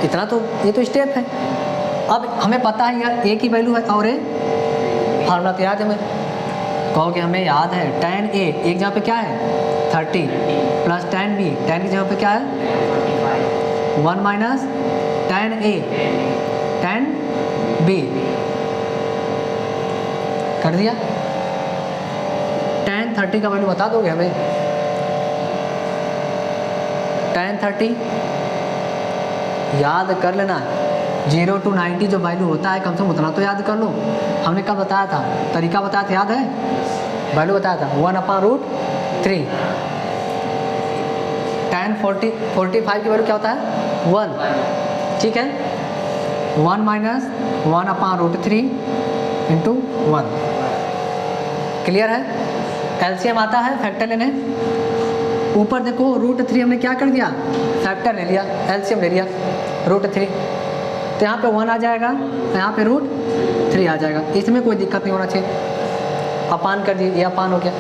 इतना। तो ये तो स्टेप है। अब हमें पता है यार A की वैल्यू है और A फार्मूला तो याद है, हमें कहोगे हमें याद है tan A एक जगह पे क्या है 30 प्लस tan B, tan की जगह पे क्या है 1 minus tan A tan B, कर दिया। tan 30 का वैल्यू बता दोगे हमें, tan 30 याद कर लेना, 0 to 90 जो वैल्यू होता है कम से कम उतना तो याद कर लो। हमने कब बताया था, तरीका बताया था, याद है, वैल्यू बताया था 1/√3। tan 45 की वैल्यू क्या होता है 1, ठीक है। 1 माइनस 1/√3 इंटू 1, क्लियर है। एलसीएम आता है फैक्टर लेने, ऊपर देखो √3 हमने क्या कर दिया, फैक्टर ले लिया, एलसीएम ले लिया √3, तो यहाँ पे 1 आ जाएगा, यहाँ पे √3 आ जाएगा, इसमें कोई दिक्कत नहीं होना चाहिए। अपान कर दिए, ये अपान हो गया।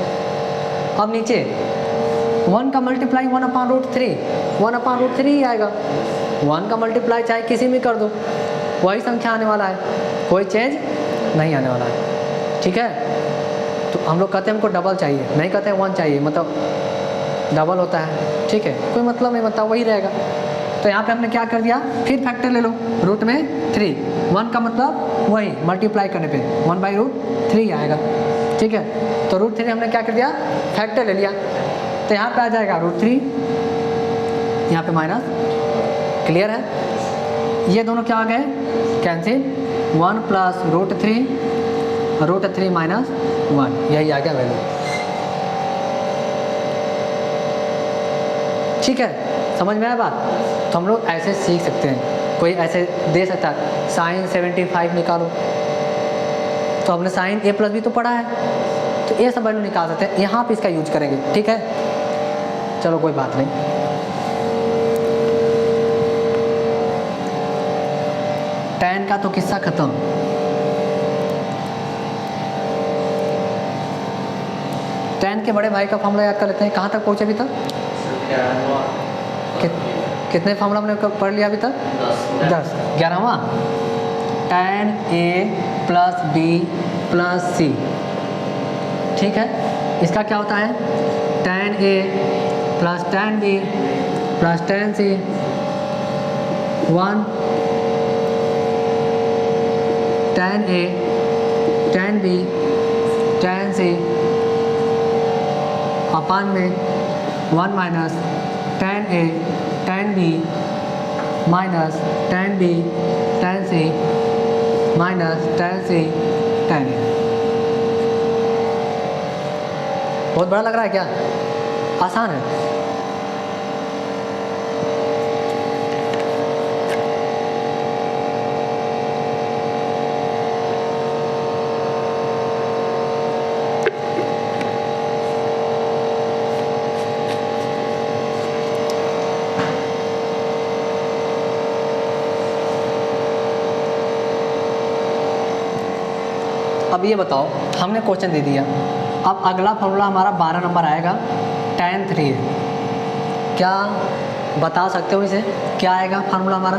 अब नीचे 1 का मल्टीप्लाई 1/√3, 1/√3 ही आएगा। 1 का मल्टीप्लाई चाहे किसी में कर दो, वही संख्या आने वाला है, कोई चेंज नहीं आने वाला है, ठीक है। तो हम लोग कहते हैं हमको डबल चाहिए, नहीं कहते हैं 1 चाहिए, मतलब डबल होता है, ठीक है, कोई मतलब नहीं बनता, वही रहेगा। तो यहाँ पे हमने क्या कर दिया, फिर फैक्टर ले लो, रूट में 3, 1 का मतलब वही मल्टीप्लाई करने पे 1/√3 आएगा, ठीक है। तो √3 हमने क्या कर दिया, फैक्टर ले लिया, तो यहाँ पे आ जाएगा √3, यहाँ पे माइनस, क्लियर है। ये दोनों क्या आ गए, कैंसिल, 1 प्लस √3 माइनस 1, यही आ गया वैल्यू, ठीक है। समझ में आया बात। तो हम लोग ऐसे सीख सकते हैं, कोई ऐसे दे सकता है साइन 75 निकालो, तो हमने साइन A प्लस भी तो पढ़ा है, तो ये सब वैल्यू निकाल सकते हैं, यहाँ पे इसका यूज करेंगे, ठीक है। चलो कोई बात नहीं। tan का तो किस्सा खत्म। tan के बड़े भाई का फॉर्मूला याद कर लेते हैं, कहाँ तक पहुँचे अभी तक, कितने फार्मूला हमने पढ़ लिया अभी तक, 10, 11वां, tan A plus B plus C, ठीक है। इसका क्या होता है, tan A plus tan B plus tan C, 1 tan A tan B tan C अपान में 1 minus tan A tan B minus tan B tan C minus tan C tan A। बहुत बड़ा लग रहा है क्या, आसान है। अब ये बताओ, हमने क्वेश्चन दे दिया, अब अगला फॉर्मूला हमारा 12 नंबर आएगा, tan 3 है, क्या बता सकते हो इसे, क्या आएगा फार्मूला हमारा,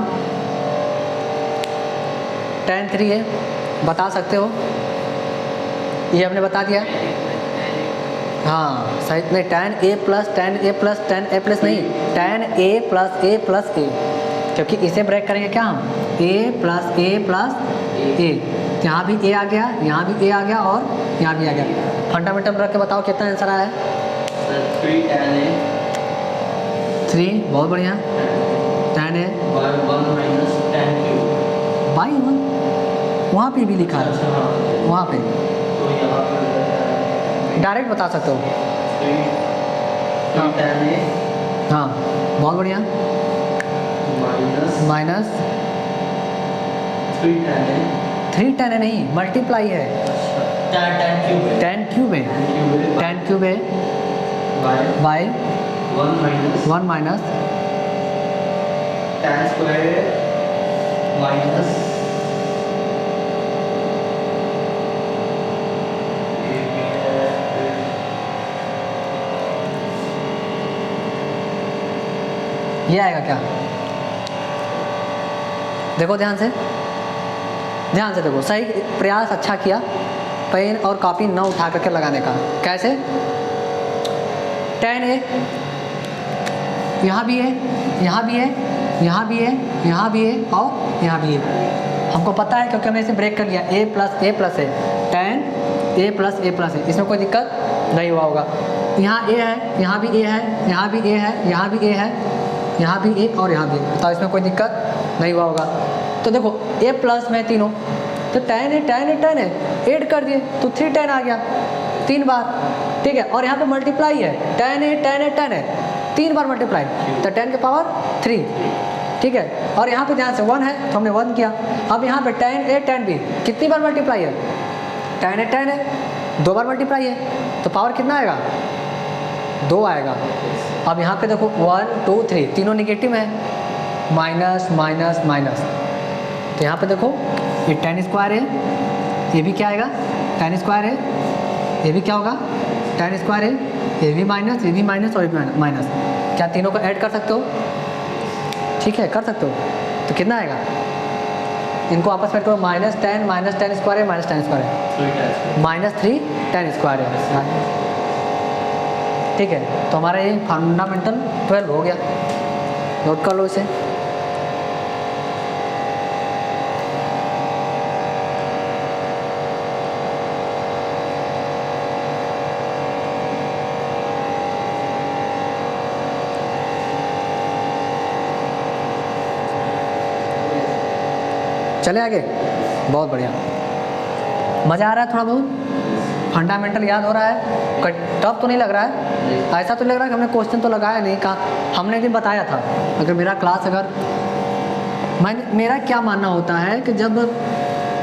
tan 3 है, बता सकते हो, ये हमने बता दिया, हाँ सही, नहीं tan A plus tan A plus tan A plus नहीं, tan A प्लस A, क्योंकि इसे ब्रेक करेंगे क्या हम, A प्लस A, यहाँ भी A आ गया, यहाँ भी A आ गया और यहाँ भी आ गया। फंडामेंटल रख के बताओ कितना आंसर आया है, 3 tan A, 3, बहुत बढ़िया, tan A by 1 minus tan Q, by 1, वहाँ पे भी लिखा है, वहाँ पे तो यहाँ पर डायरेक्ट बता सकते हो, 3 tan A हाँ बहुत बढ़िया, minus 3 tan A, 3 tan A नहीं, मल्टीप्लाई है, tan क्यूब है, tan क्यूब है by 1 minus tan square minus ये आएगा क्या, देखो ध्यान से देखो, सही प्रयास अच्छा किया, पेन और कॉपी न उठा करके लगाने का। कैसे, tan A यहाँ भी है, यहाँ भी है, यहाँ भी है, यहाँ भी है और यहाँ भी है, हमको पता है क्योंकि हमने इसे ब्रेक कर लिया, A प्लस है, tan A प्लस है, इसमें कोई दिक्कत नहीं हुआ होगा। यहाँ A है, यहाँ भी A है, यहाँ भी A है, यहाँ भी A है, यहाँ भी A और यहाँ भी, तो इसमें कोई दिक्कत नहीं हुआ होगा। तो देखो A प्लस में तीनों, तो tan है ऐड कर दिए तो 3 tan आ गया 3 बार, ठीक है। और यहाँ पे मल्टीप्लाई है, tan है 3 बार मल्टीप्लाई, तो 10 के पावर 3, ठीक है। और यहाँ पे ध्यान से 1 है तो हमने 1 किया। अब यहाँ पे tan A tan B कितनी बार मल्टीप्लाई है, tan A tan A 2 bar multiply है, तो पावर कितना आएगा, 2 आएगा। अब यहाँ पे देखो 1 2 3 तीनों निगेटिव है, माइनस माइनस माइनस, तो यहाँ पे देखो ये tan स्क्वायर है, ये भी क्या आएगा tan स्क्वायर है, ये भी क्या होगा tan स्क्वायर है, ये भी माइनस, ये भी माइनस और ये भी माइनस। क्या तीनों को ऐड कर सकते हो, ठीक है कर सकते हो, तो कितना आएगा, इनको आपस में करो, माइनस tan स्क्वायर है, माइनस tan स्क्वायर है, -3 tan स्क्वायर है, ठीक है। तो हमारा ये फंडामेंटल 12 हो गया, नोट कर लो इसे। चले आगे, बहुत बढ़िया, मज़ा आ रहा है, थोड़ा बहुत फंडामेंटल याद हो रहा है, टफ तो नहीं लग रहा है, ऐसा तो लग रहा है कि हमने क्वेश्चन तो लगाया नहीं, कहा हमने भी बताया था। अगर मेरा क्लास मेरा क्या मानना होता है कि जब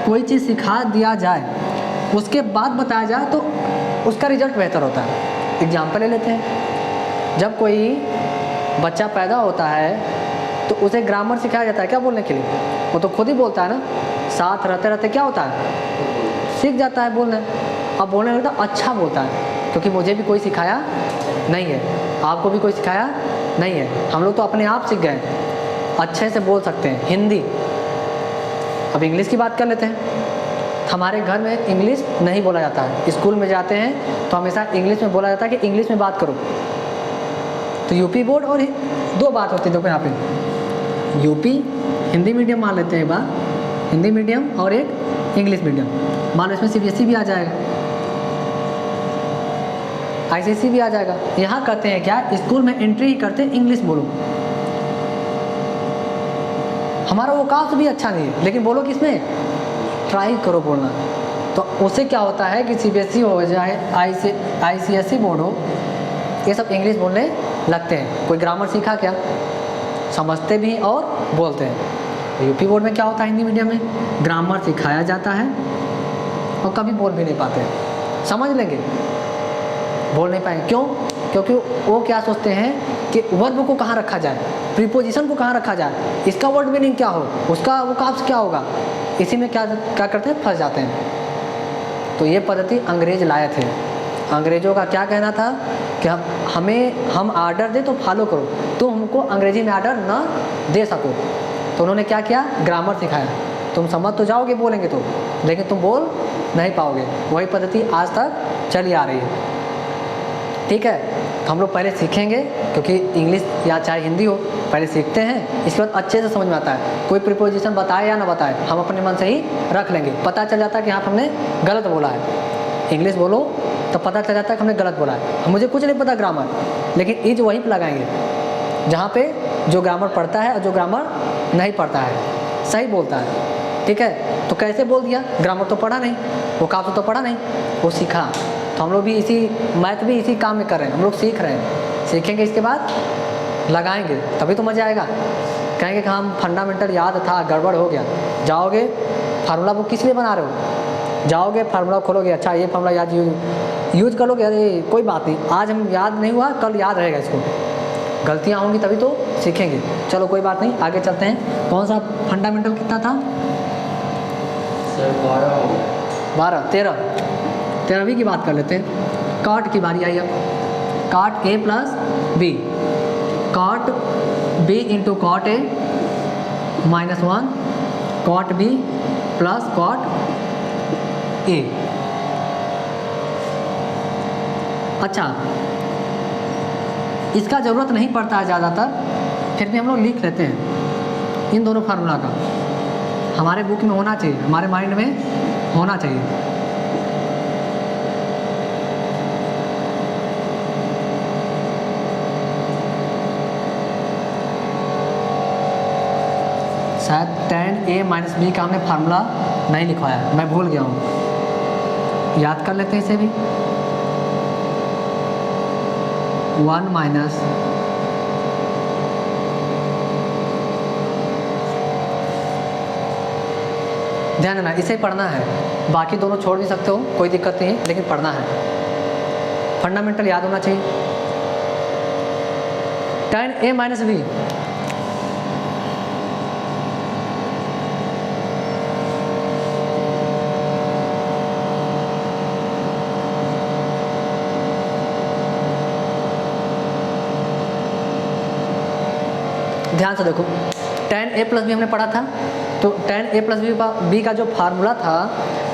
कोई चीज़ सिखा दिया जाए उसके बाद बताया जाए तो उसका रिजल्ट बेहतर होता है। एग्जाम्पल ले लेते हैं, जब कोई बच्चा पैदा होता है तो उसे ग्रामर सिखाया जाता है क्या बोलने के लिए, वो तो खुद ही बोलता है ना, साथ रहते रहते क्या होता है, सीख जाता है बोलने। अब बोलने लगता अच्छा बोलता है, क्योंकि मुझे भी कोई सिखाया नहीं है, आपको भी कोई सिखाया नहीं है, हम लोग तो अपने आप सीख गए, अच्छे से बोल सकते हैं हिंदी। अब इंग्लिश की बात कर लेते हैं, हमारे घर में इंग्लिश नहीं बोला जाता है, स्कूल में जाते हैं तो हमेशा इंग्लिश में बोला जाता है कि इंग्लिश में बात करो। तो यूपी बोर्ड और 2 बात होती है, देखो यहाँ पे यूपी हिंदी मीडियम मान लेते हैं एक बार, हिंदी मीडियम और एक इंग्लिश मीडियम मान लो, इसमें CBSE भी आ जाएगा, ICSE भी आ जाएगा। यहाँ कहते हैं क्या, स्कूल में एंट्री ही करते हैं इंग्लिश बोलो। हमारा वो कास्ट भी अच्छा नहीं है, लेकिन बोलो किसमें, ट्राई करो बोलना। तो उससे क्या होता है कि CBSE हो जाए, ICSE बोर्ड हो, ये सब इंग्लिश बोलने लगते हैं। कोई ग्रामर सीखा क्या, समझते भी और बोलते हैं। यूपी बोर्ड में क्या होता है, हिंदी मीडियम में ग्रामर सिखाया जाता है और कभी बोल भी नहीं पाते, समझ लेंगे बोल नहीं पाएंगे। क्यों, क्योंकि वो क्या सोचते हैं कि वर्ब को कहाँ रखा जाए, प्रीपोजिशन को कहाँ रखा जाए, इसका वर्ड मीनिंग क्या हो, उसका वो काप्स क्या होगा, इसी में क्या करते हैं, फंस जाते हैं। तो ये पद्धति अंग्रेज लाए थे। अंग्रेज़ों का क्या कहना था कि हम आर्डर दे तो फॉलो करो, तुम हमको अंग्रेजी में आर्डर ना दे सको। तो उन्होंने क्या किया, ग्रामर सिखाया। तुम समझ तो जाओगे बोलेंगे तो, लेकिन तुम बोल नहीं पाओगे। वही पद्धति आज तक चली आ रही है, ठीक है। तो हम लोग पहले सीखेंगे, क्योंकि इंग्लिश या चाहे हिंदी हो, पहले सीखते हैं, इसके बाद अच्छे से समझ में आता है। कोई प्रीपोजिशन बताए या ना बताए, हम अपने मन से ही रख लेंगे। पता चल जाता है कि यहाँ पर हमने गलत बोला है। इंग्लिश बोलो तो पता चल जाता है कि हमने गलत बोला है। मुझे कुछ नहीं पता ग्रामर, लेकिन इज वहीं पर लगाएंगे जहाँ पे जो ग्रामर पढ़ता है और जो ग्रामर नहीं पढ़ता है सही बोलता है, ठीक है। तो कैसे बोल दिया, ग्रामर तो पढ़ा नहीं, वो काफ़ी तो पढ़ा नहीं, वो सीखा। तो हम लोग भी इसी मैथ भी इसी काम में कर रहे हैं, हम लोग सीख रहे हैं। सीखेंगे, इसके बाद लगाएंगे, तभी तो मज़ा आएगा। कहेंगे कि हम फंडामेंटल याद था, गड़बड़ हो गया। जाओगे फार्मूला बुक किस लिए बना रहे हो, जाओगे फार्मूला खोलोगे, अच्छा ये फार्मूला याद यूज कर लोगे, अरे कोई बात नहीं, आज हम याद नहीं हुआ कल याद रहेगा इसको। गलतियाँ होंगी तभी तो सीखेंगे। चलो कोई बात नहीं, आगे चलते हैं। कौन सा फंडामेंटल कितना था, सर 12 13वीं की बात कर लेते हैं। काट की बारी आई। अब cot A plus B, cot B into cot A -1, cot B plus cot A। अच्छा, इसका ज़रूरत नहीं पड़ता है ज़्यादातर, फिर भी हम लोग लिख लेते हैं। इन दोनों फार्मूला का हमारे बुक में होना चाहिए, हमारे माइंड में होना चाहिए। शायद tan A माइनस B का हमने फार्मूला नहीं लिखवाया, मैं भूल गया हूँ, याद कर लेते हैं इसे भी। 1 माइनस ध्यान देना, इसे पढ़ना है, बाकी दोनों छोड़ भी सकते हो, कोई दिक्कत नहीं है, लेकिन पढ़ना है, फंडामेंटल याद होना चाहिए। tan a माइनस बी, ध्यान से देखो, tan a प्लस बी हमने पढ़ा था, तो tan a प्लस बी का जो फार्मूला था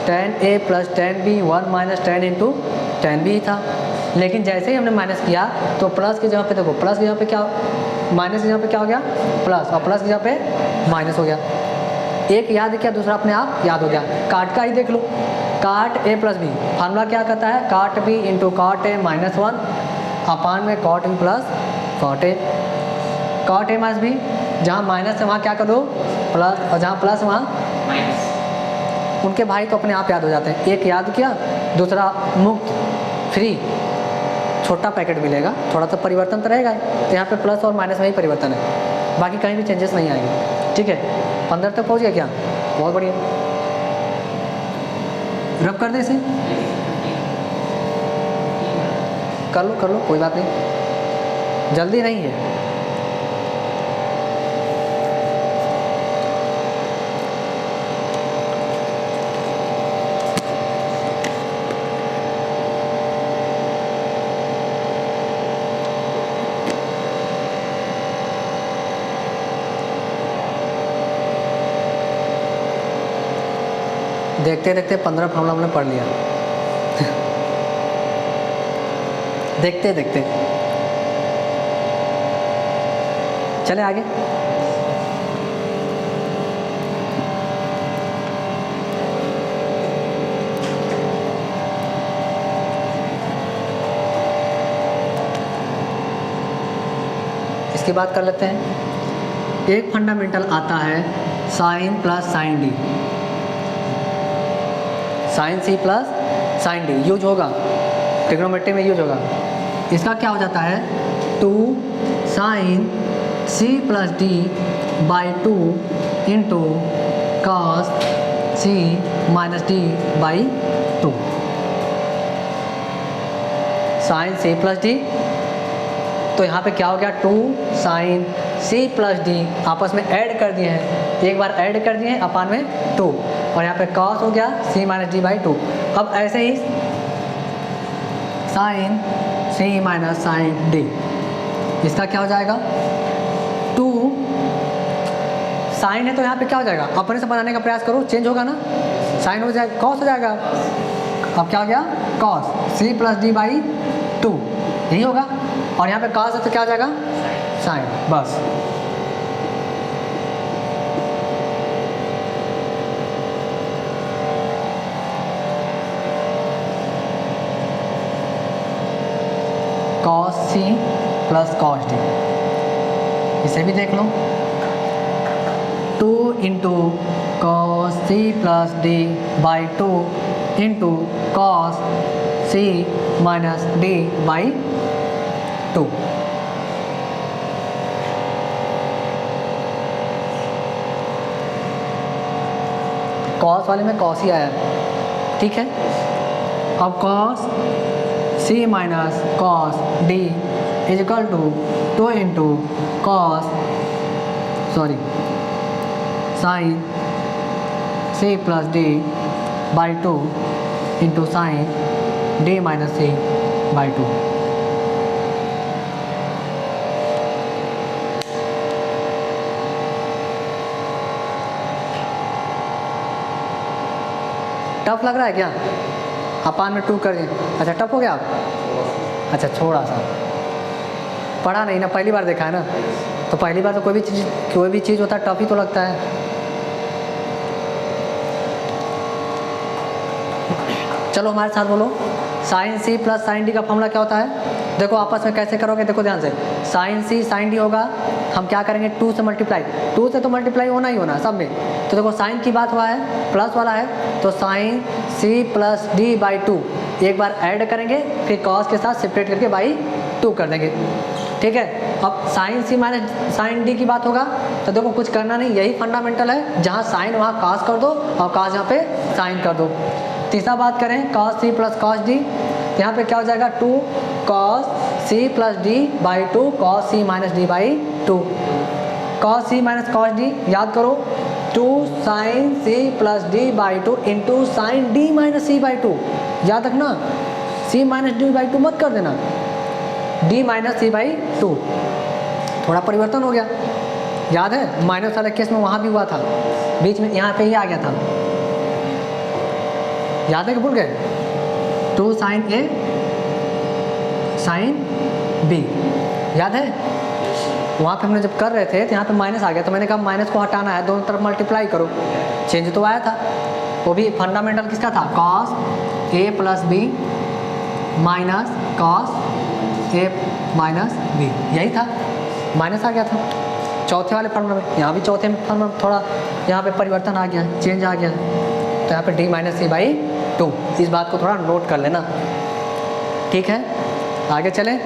tan a plus tan b 1 minus tan into tan b था। लेकिन जैसे ही हमने माइनस किया तो प्लस की जगह पे देखो, प्लस की जगह पे क्या, माइनस की जगह पे क्या हो गया, प्लस, और प्लस की जगह पे माइनस हो गया। एक याद किया, दूसरा अपने आप याद हो गया। काट का ही देख लो, काट a प्लस बी, फार्मूला क्या कहता है, cot b into cot a minus 1 upon में cot b plus cot a। Cot a minus b, जहाँ माइनस है वहाँ क्या कर दो, प्लस, और जहाँ प्लस वहाँ माइनस। उनके भाई तो अपने आप याद हो जाते हैं। एक याद किया, दूसरा मुफ्त फ्री छोटा पैकेट मिलेगा, थोड़ा सा परिवर्तन तो रहेगा, तो यहाँ पे प्लस और माइनस में ही परिवर्तन है, बाकी कहीं भी चेंजेस नहीं आएंगे। ठीक है, 15 तक पहुँच गया क्या, बहुत बढ़िया। रब कर दे इसे, कर लो कोई बात नहीं, जल्दी नहीं है। देखते देखते 15 फार्मूला हमने पढ़ लिया देखते देखते चले आगे। इसकी बात कर लेते हैं। एक फंडामेंटल आता है sine plus sine d, sine c plus sine d use होगा, ट्रिग्नोमेट्री में यूज होगा। इसका क्या हो जाता है, 2 sine c plus d by 2 into cos c minus d by 2। Sine c plus d, तो यहाँ पे क्या हो गया, 2 साइन सी प्लस डी आपस में ऐड कर दिए हैं, एक बार ऐड कर दिए हैं अपान में 2, और यहाँ पे कॉस हो गया सी माइनस डी बाई 2। अब ऐसे ही साइन सी माइनस साइन डी, इसका क्या हो जाएगा, 2 साइन है तो यहाँ पे क्या हो जाएगा, अपने से बनाने का प्रयास करो, चेंज होगा ना, साइन हो जाएगा, कॉस हो जाएगा। अब क्या हो गया, cos c plus d by 2, यही होगा, और यहाँ पे कॉस है तो क्या हो जाएगा, साइन, बस। Cos c plus cos d, इसे भी देख लो, 2 into cos c plus d by 2 into cos c minus d by 2। Cos वाले में कॉस ही आया, ठीक है। अब cos c minus cos d is equal to 2 into cos sine c plus d by 2 into sine d minus c by 2। Tough लग रहा है क्या, अपान में 2 कर दिए, अच्छा टफ हो गया आप, अच्छा थोड़ा सा पढ़ा नहीं ना, पहली बार देखा है ना, तो पहली बार तो कोई भी चीज़ होता है टफ ही तो लगता है। चलो हमारे साथ बोलो, sine c plus sine d का फॉर्मूला क्या होता है, देखो आपस में कैसे करोगे, देखो ध्यान से, साइन सी साइन डी होगा, हम क्या करेंगे 2 से मल्टीप्लाई, 2 से तो मल्टीप्लाई होना ही होना सब में, तो देखो साइन की बात हुआ है, प्लस वाला है, तो sine c plus d by 2 एक बार ऐड करेंगे, फिर कॉस के साथ सेपरेट करके बाई 2 कर देंगे, ठीक है। अब साइन सी माइनस साइन डी की बात होगा, तो देखो कुछ करना नहीं, यही फंडामेंटल है, जहाँ साइन वहाँ कास कर दो और कास यहाँ पे साइन कर दो। तीसरा बात करें cos c plus cos d, यहाँ पे क्या हो जाएगा 2 cos c plus d by 2 cos c minus d by 2। Cos c minus cos d याद करो 2 sine c plus d by 2 into sine d minus c by 2। याद रखना सी minus d by 2 मत कर देना, डी माइनस सी बाई 2। थोड़ा परिवर्तन हो गया, याद है माइनस वाले केस में वहाँ भी हुआ था, बीच में यहाँ पे ही आ गया था, याद है कि भूल गए। 2 साइन ए साइन बी, याद है वहाँ पे हमने जब कर रहे थे तो यहाँ पे माइनस आ गया, तो मैंने कहा माइनस को हटाना है, दोनों तरफ मल्टीप्लाई करो, चेंज तो आया था। वो भी फंडामेंटल किसका था, cos A plus B minus cos A minus B, यही था, माइनस आ गया था चौथे वाले फॉर्मूला में। यहाँ भी चौथे में फॉर्मूला थोड़ा यहाँ पे परिवर्तन आ गया, चेंज आ गया, तो यहाँ पे डी माइनस सी बाई 2, इस बात को थोड़ा नोट कर लेना, ठीक है। आगे चलें,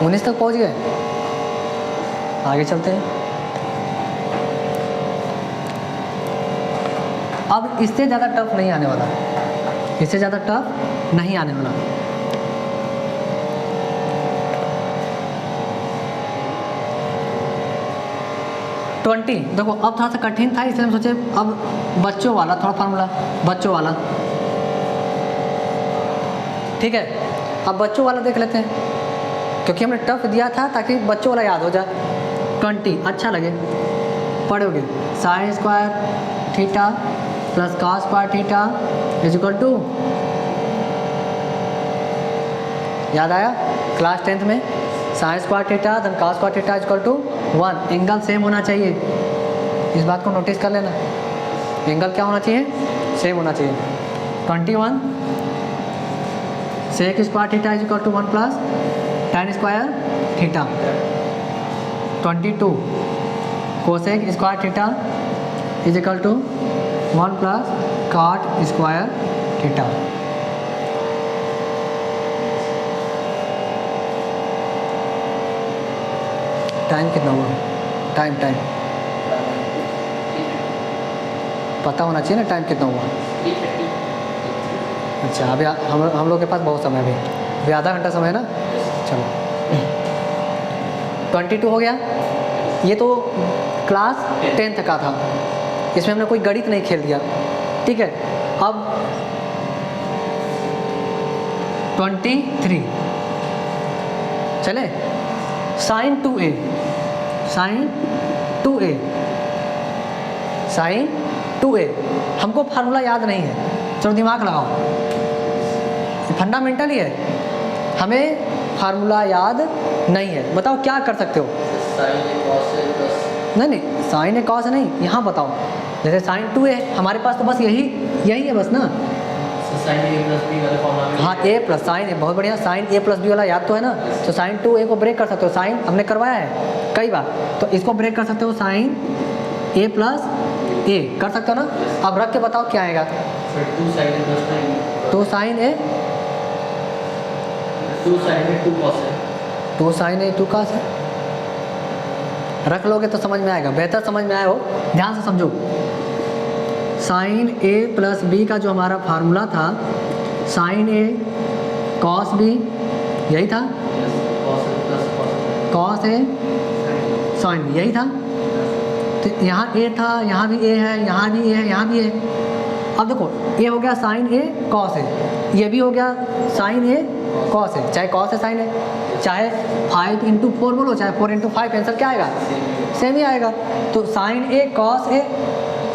19 तक पहुँच गए, आगे चलते हैं। अब इससे ज़्यादा टफ नहीं आने वाला, इससे ज़्यादा टफ नहीं आने वाला। ट्वेंटी देखो अब थोड़ा सा कठिन था, इसलिए हम सोचे अब बच्चों वाला थोड़ा फार्मूला, बच्चों वाला, ठीक है। अब बच्चों वाला देख लेते हैं, क्योंकि हमने टफ दिया था ताकि बच्चों वाला याद हो जाए, 20 अच्छा लगे, पढ़ोगे sine square theta plus cos square theta is equal to, याद आया क्लास 10th में sine square theta then cos square theta is equal to 1, angle same होना चाहिए, इस बात को नोटिस कर लेना, एंगल क्या होना चाहिए, सेम होना चाहिए। 21 sec square theta is equal to 1 plus tan square theta. 22 cosec square theta is equal to 1 plus cot square theta. Time कितना हुआ, टाइम पता होना चाहिए ना टाइम कितना हुआ। अच्छा अभी हम लोग के पास बहुत समय है, अभी आधा घंटा समय है ना, चलो 22 हो गया। ये तो क्लास 10th का था, इसमें हमने कोई गणित नहीं खेल दिया, ठीक है। अब 23 चले, साइन 2a, साइन 2a हमको फार्मूला याद नहीं है, चलो दिमाग लगाओ, फंडामेंटल ही है, हमें फार्मूला याद नहीं है, बताओ क्या कर सकते हो। नहीं साइन ए कॉस नहीं, यहाँ बताओ, जैसे साइन 2a हमारे पास तो बस यही है बस ना, साइन ए प्लस बी वाले फॉर्मूला में, हाँ ए प्लस साइन ए, बहुत बढ़िया, साइन ए प्लस बी वाला याद तो है ना, तो साइन 2a को ब्रेक कर सकते हो, साइन हमने करवाया है कई बार, तो इसको ब्रेक कर सकते हो, साइन ए प्लस ए कर सकते हो ना। अब रख के बताओ क्या आएगा, 2 साइन ए प्लस 9, तो साइन ए 2 साइन ए 2 कॉस है, 2 साइन ए 2 कॉस है, रख लोगे तो समझ में आएगा, बेहतर समझ में आया हो, ध्यान से समझो। साइन ए प्लस बी का जो हमारा फार्मूला था, साइन ए कॉस बी, यही था, cos A plus cos a sine B, यही था। तो यहाँ ए था, यहाँ भी ए है, यहाँ भी ए है, यहाँ भी ए। अब देखो ये हो गया साइन ए कॉस ए, ये भी हो गया साइन ए कॉस ए, चाहे कॉस ए साइन ए, चाहे 5 इंटू 4 बोलो, चाहे 4 इंटू 5, आंसर क्या आएगा, सेम ही आएगा। तो sign A cos A,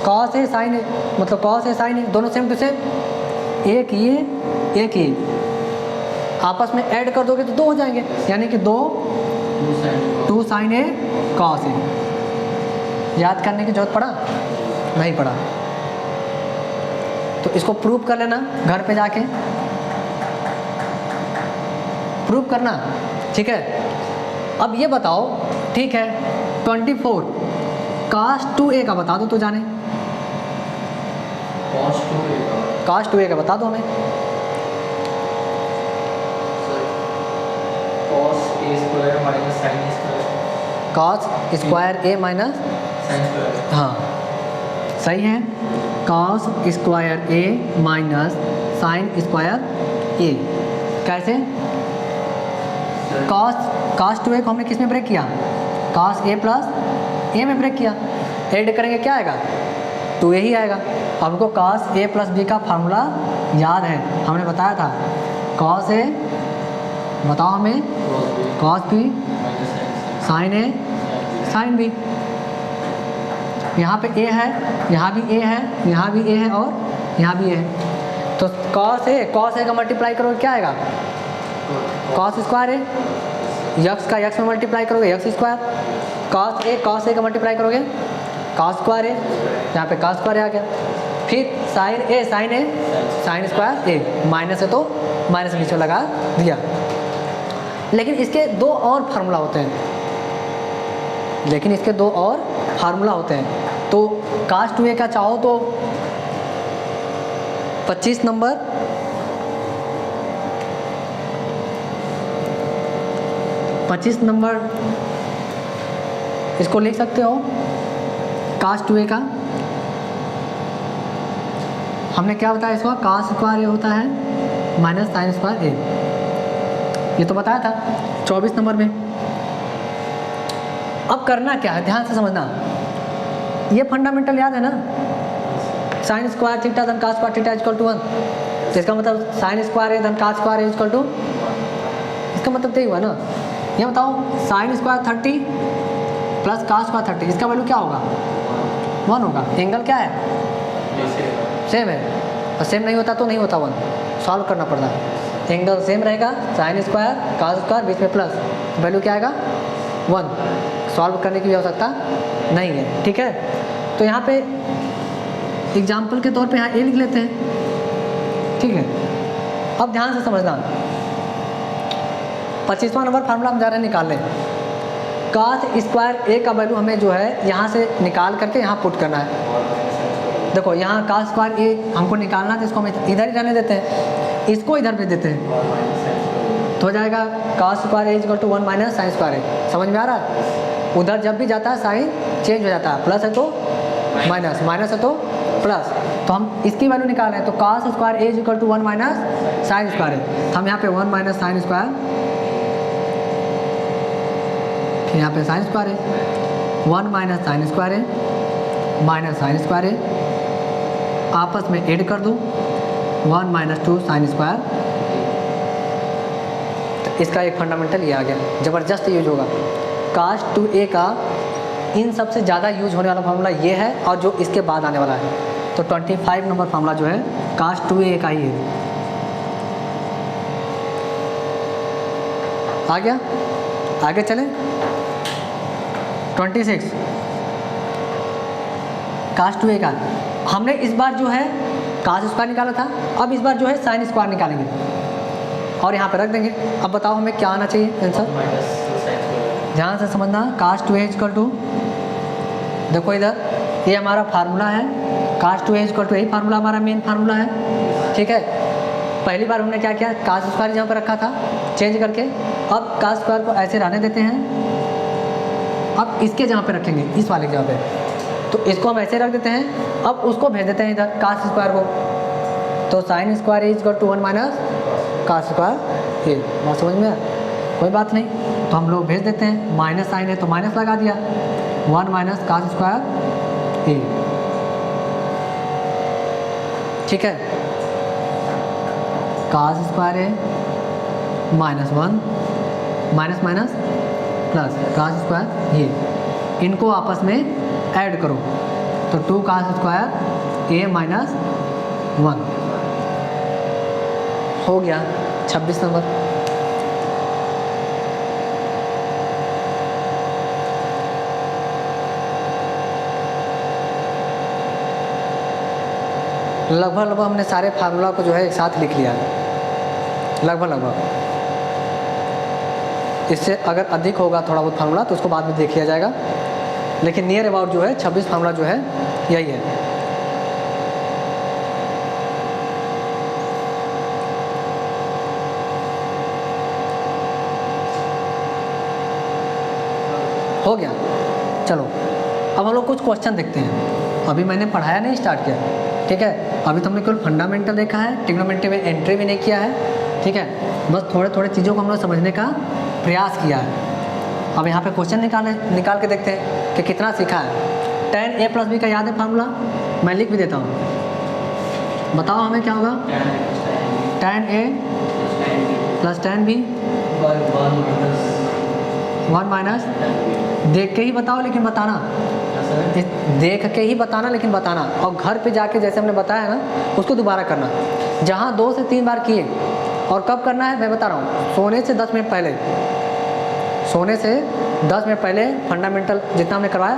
cos a sign ए, मतलब कॉस ए साइन ए दोनों सेम टू सेम, एक ये आपस में ऐड कर दोगे तो 2 हो जाएंगे, यानी कि 2 साइन ए कॉस ए। याद करने की जरूरत पड़ा, नहीं पड़ा, तो इसको प्रूव कर लेना घर पे जाके, प्रूव करना, ठीक है। अब ये बताओ, ठीक है 24 cos 2a का बता दो तो जाने, cos 2a का बता दो हमें, cos a square minus sin a square, cos square A minus, sin square. हाँ सही है, cos square A minus sin square ए। कैसे? कॉस 2a को हमने किस में ब्रेक किया? कॉस ए प्लस ए में ब्रेक किया। ऐड करेंगे क्या आएगा? 2a ही आएगा। हमको कॉस ए प्लस बी का फार्मूला याद है, हमने बताया था। कॉस ए, बताओ हमें, कॉस बी माइनस साइन ए साइन बी। यहाँ पे ए है, यहाँ भी ए है, यहाँ भी ए है और यहाँ भी ए है। तो कॉस ए का मल्टीप्लाई करोगे क्या आएगा? कॉस स्क्वायर ए। यक्स का यक्स में मल्टीप्लाई करोगे यक्स स्क्वायर। कॉस ए का मल्टीप्लाई करोगे कॉस स्क्वायर ए, यहाँ पे कॉस स्क्वायर आ गया। फिर sign A sign square A, minus है तो माइनस नीचे लगा दिया। लेकिन इसके दो और फार्मूला होते हैं, तो कास्ट 2a का चाहो तो 25 नंबर, इसको लिख सकते हो। कास्ट 2a का हमने क्या बताया, इसको कास स्क्वायर ए होता है माइनस साइन स्क्वायर ए, ये तो बताया था 24 नंबर में। अब करना क्या है, ध्यान से समझना। ये फंडामेंटल याद है ना, साइन स्क्वायर थीटा धन cos square theta equal to 1। तो इसका मतलब साइन स्क्वायर ए धन cos square A equal to, इसका मतलब यही हुआ ना। ये बताओ, sine square 30 plus cos square 30, इसका वैल्यू क्या होगा? 1 होगा। एंगल क्या है? सेम है, और सेम नहीं होता तो नहीं होता 1, सॉल्व करना पड़ता है। एंगल सेम रहेगा, साइन स्क्वायर कास स्क्वायर बीच में प्लस, वैल्यू क्या आएगा? 1। सॉल्व करने की आवश्यकता नहीं है, ठीक है। तो यहाँ पे एग्जाम्पल के तौर पे यहाँ ए लिख लेते हैं, ठीक है। अब ध्यान से समझना, 25वां नंबर फार्मूला हम जा रहे हैं निकालने। कास स्क्वायर ए का वैल्यू हमें जो है यहाँ से निकाल करके यहाँ पुट करना है। देखो यहाँ कास स्क्वायर ए हमको निकालना है, तो इसको हम इधर ही रहने देते हैं, इसको इधर भेज देते हैं, तो हो जाएगा cos square A equal to 1 minus sin square A. समझ में आ रहा है? उधर जब भी जाता है साइन चेंज हो जाता है, प्लस है तो माइनस, माइनस है तो प्लस। तो हम इसकी वैल्यू निकाल रहे हैं, तो cos square A equal to 1 minus sin square A. हम यहाँ पे 1 माइनस साइन स्क्वायर, फिर यहाँ पे साइन स्क्वायर है, 1 माइनस साइन स्क्वायर है माइनस साइन स्क्वायर है, आपस में ऐड कर दूँ 1 माइनस 2 साइन स्क्वायर। तो इसका एक फंडामेंटल ये आ गया, ज़बरदस्त यूज होगा। कास्ट 2a का इन सबसे ज़्यादा यूज होने वाला फार्मूला ये है, और जो इसके बाद आने वाला है। तो 25 नंबर फार्मूला जो है कास्ट 2a का ही है। आ गया, आगे चलें। 26 कास्ट 2a का हमने इस बार जो है कास स्क्वायर निकाला था, अब इस बार जो है साइन स्क्वायर निकालेंगे और यहाँ पे रख देंगे। अब बताओ हमें क्या आना चाहिए आंसर? ध्यान से समझना, कास्ट 2a इक्वल टू, देखो इधर ये हमारा फार्मूला है, कास्ट 2a इक्वल टू, यही फार्मूला हमारा मेन फार्मूला है, ठीक है। पहली बार हमने क्या किया, कास स्क्वायर जहाँ पर रखा था चेंज करके, अब कास स्क्वायर को ऐसे रहने देते हैं। अब इसके जहाँ पे रखेंगे, इस वाले जगह पे, तो इसको हम ऐसे रख देते हैं। अब उसको भेज देते हैं इधर कास स्क्वायर को, तो sign square is equal to 1 minus cos square A. बात समझ में आया? कोई बात नहीं, तो हम लोग भेज देते हैं, माइनस साइन है तो माइनस लगा दिया, 1 माइनस कास स्क्वायर ए, ठीक है। Cos square A minus 1 minus minus plus cos square ये, इनको आपस में ऐड करो, तो 2 कास स्क्वायर ए माइनस 1 हो गया। 26 नंबर। लगभग हमने सारे फार्मूला को जो है एक साथ लिख लिया है, लगभग। इससे अगर अधिक होगा थोड़ा बहुत फार्मूला तो उसको बाद में देख लिया जाएगा, लेकिन नियर अबाउट जो है 26 फार्मूला जो है यही है। हो गया। चलो अब हम लोग कुछ क्वेश्चन देखते हैं। अभी मैंने पढ़ाया नहीं, स्टार्ट किया, ठीक है। अभी तो हमने केवल फंडामेंटल देखा है, ट्रिग्नोमेट्री में एंट्री भी नहीं किया है, ठीक है। बस थोड़े थोड़े चीज़ों को हम लोग समझने का प्रयास किया है। अब यहाँ पे क्वेश्चन निकाल के देखते हैं कि कितना सीखा है। tan a प्लस बी का याद है फार्मूला? मैं लिख भी देता हूँ, बताओ हमें क्या होगा। tan a plus tan b 1 minus, देख के ही बताओ लेकिन बताना, देख के ही बताना लेकिन बताना। और घर पे जाके जैसे हमने बताया ना उसको दोबारा करना। जहाँ 2 से 3 बार किए, और कब करना है मैं बता रहा हूँ, सोने से 10 मिनट पहले, सोने से 10 मिनट पहले फंडामेंटल जितना हमने करवाया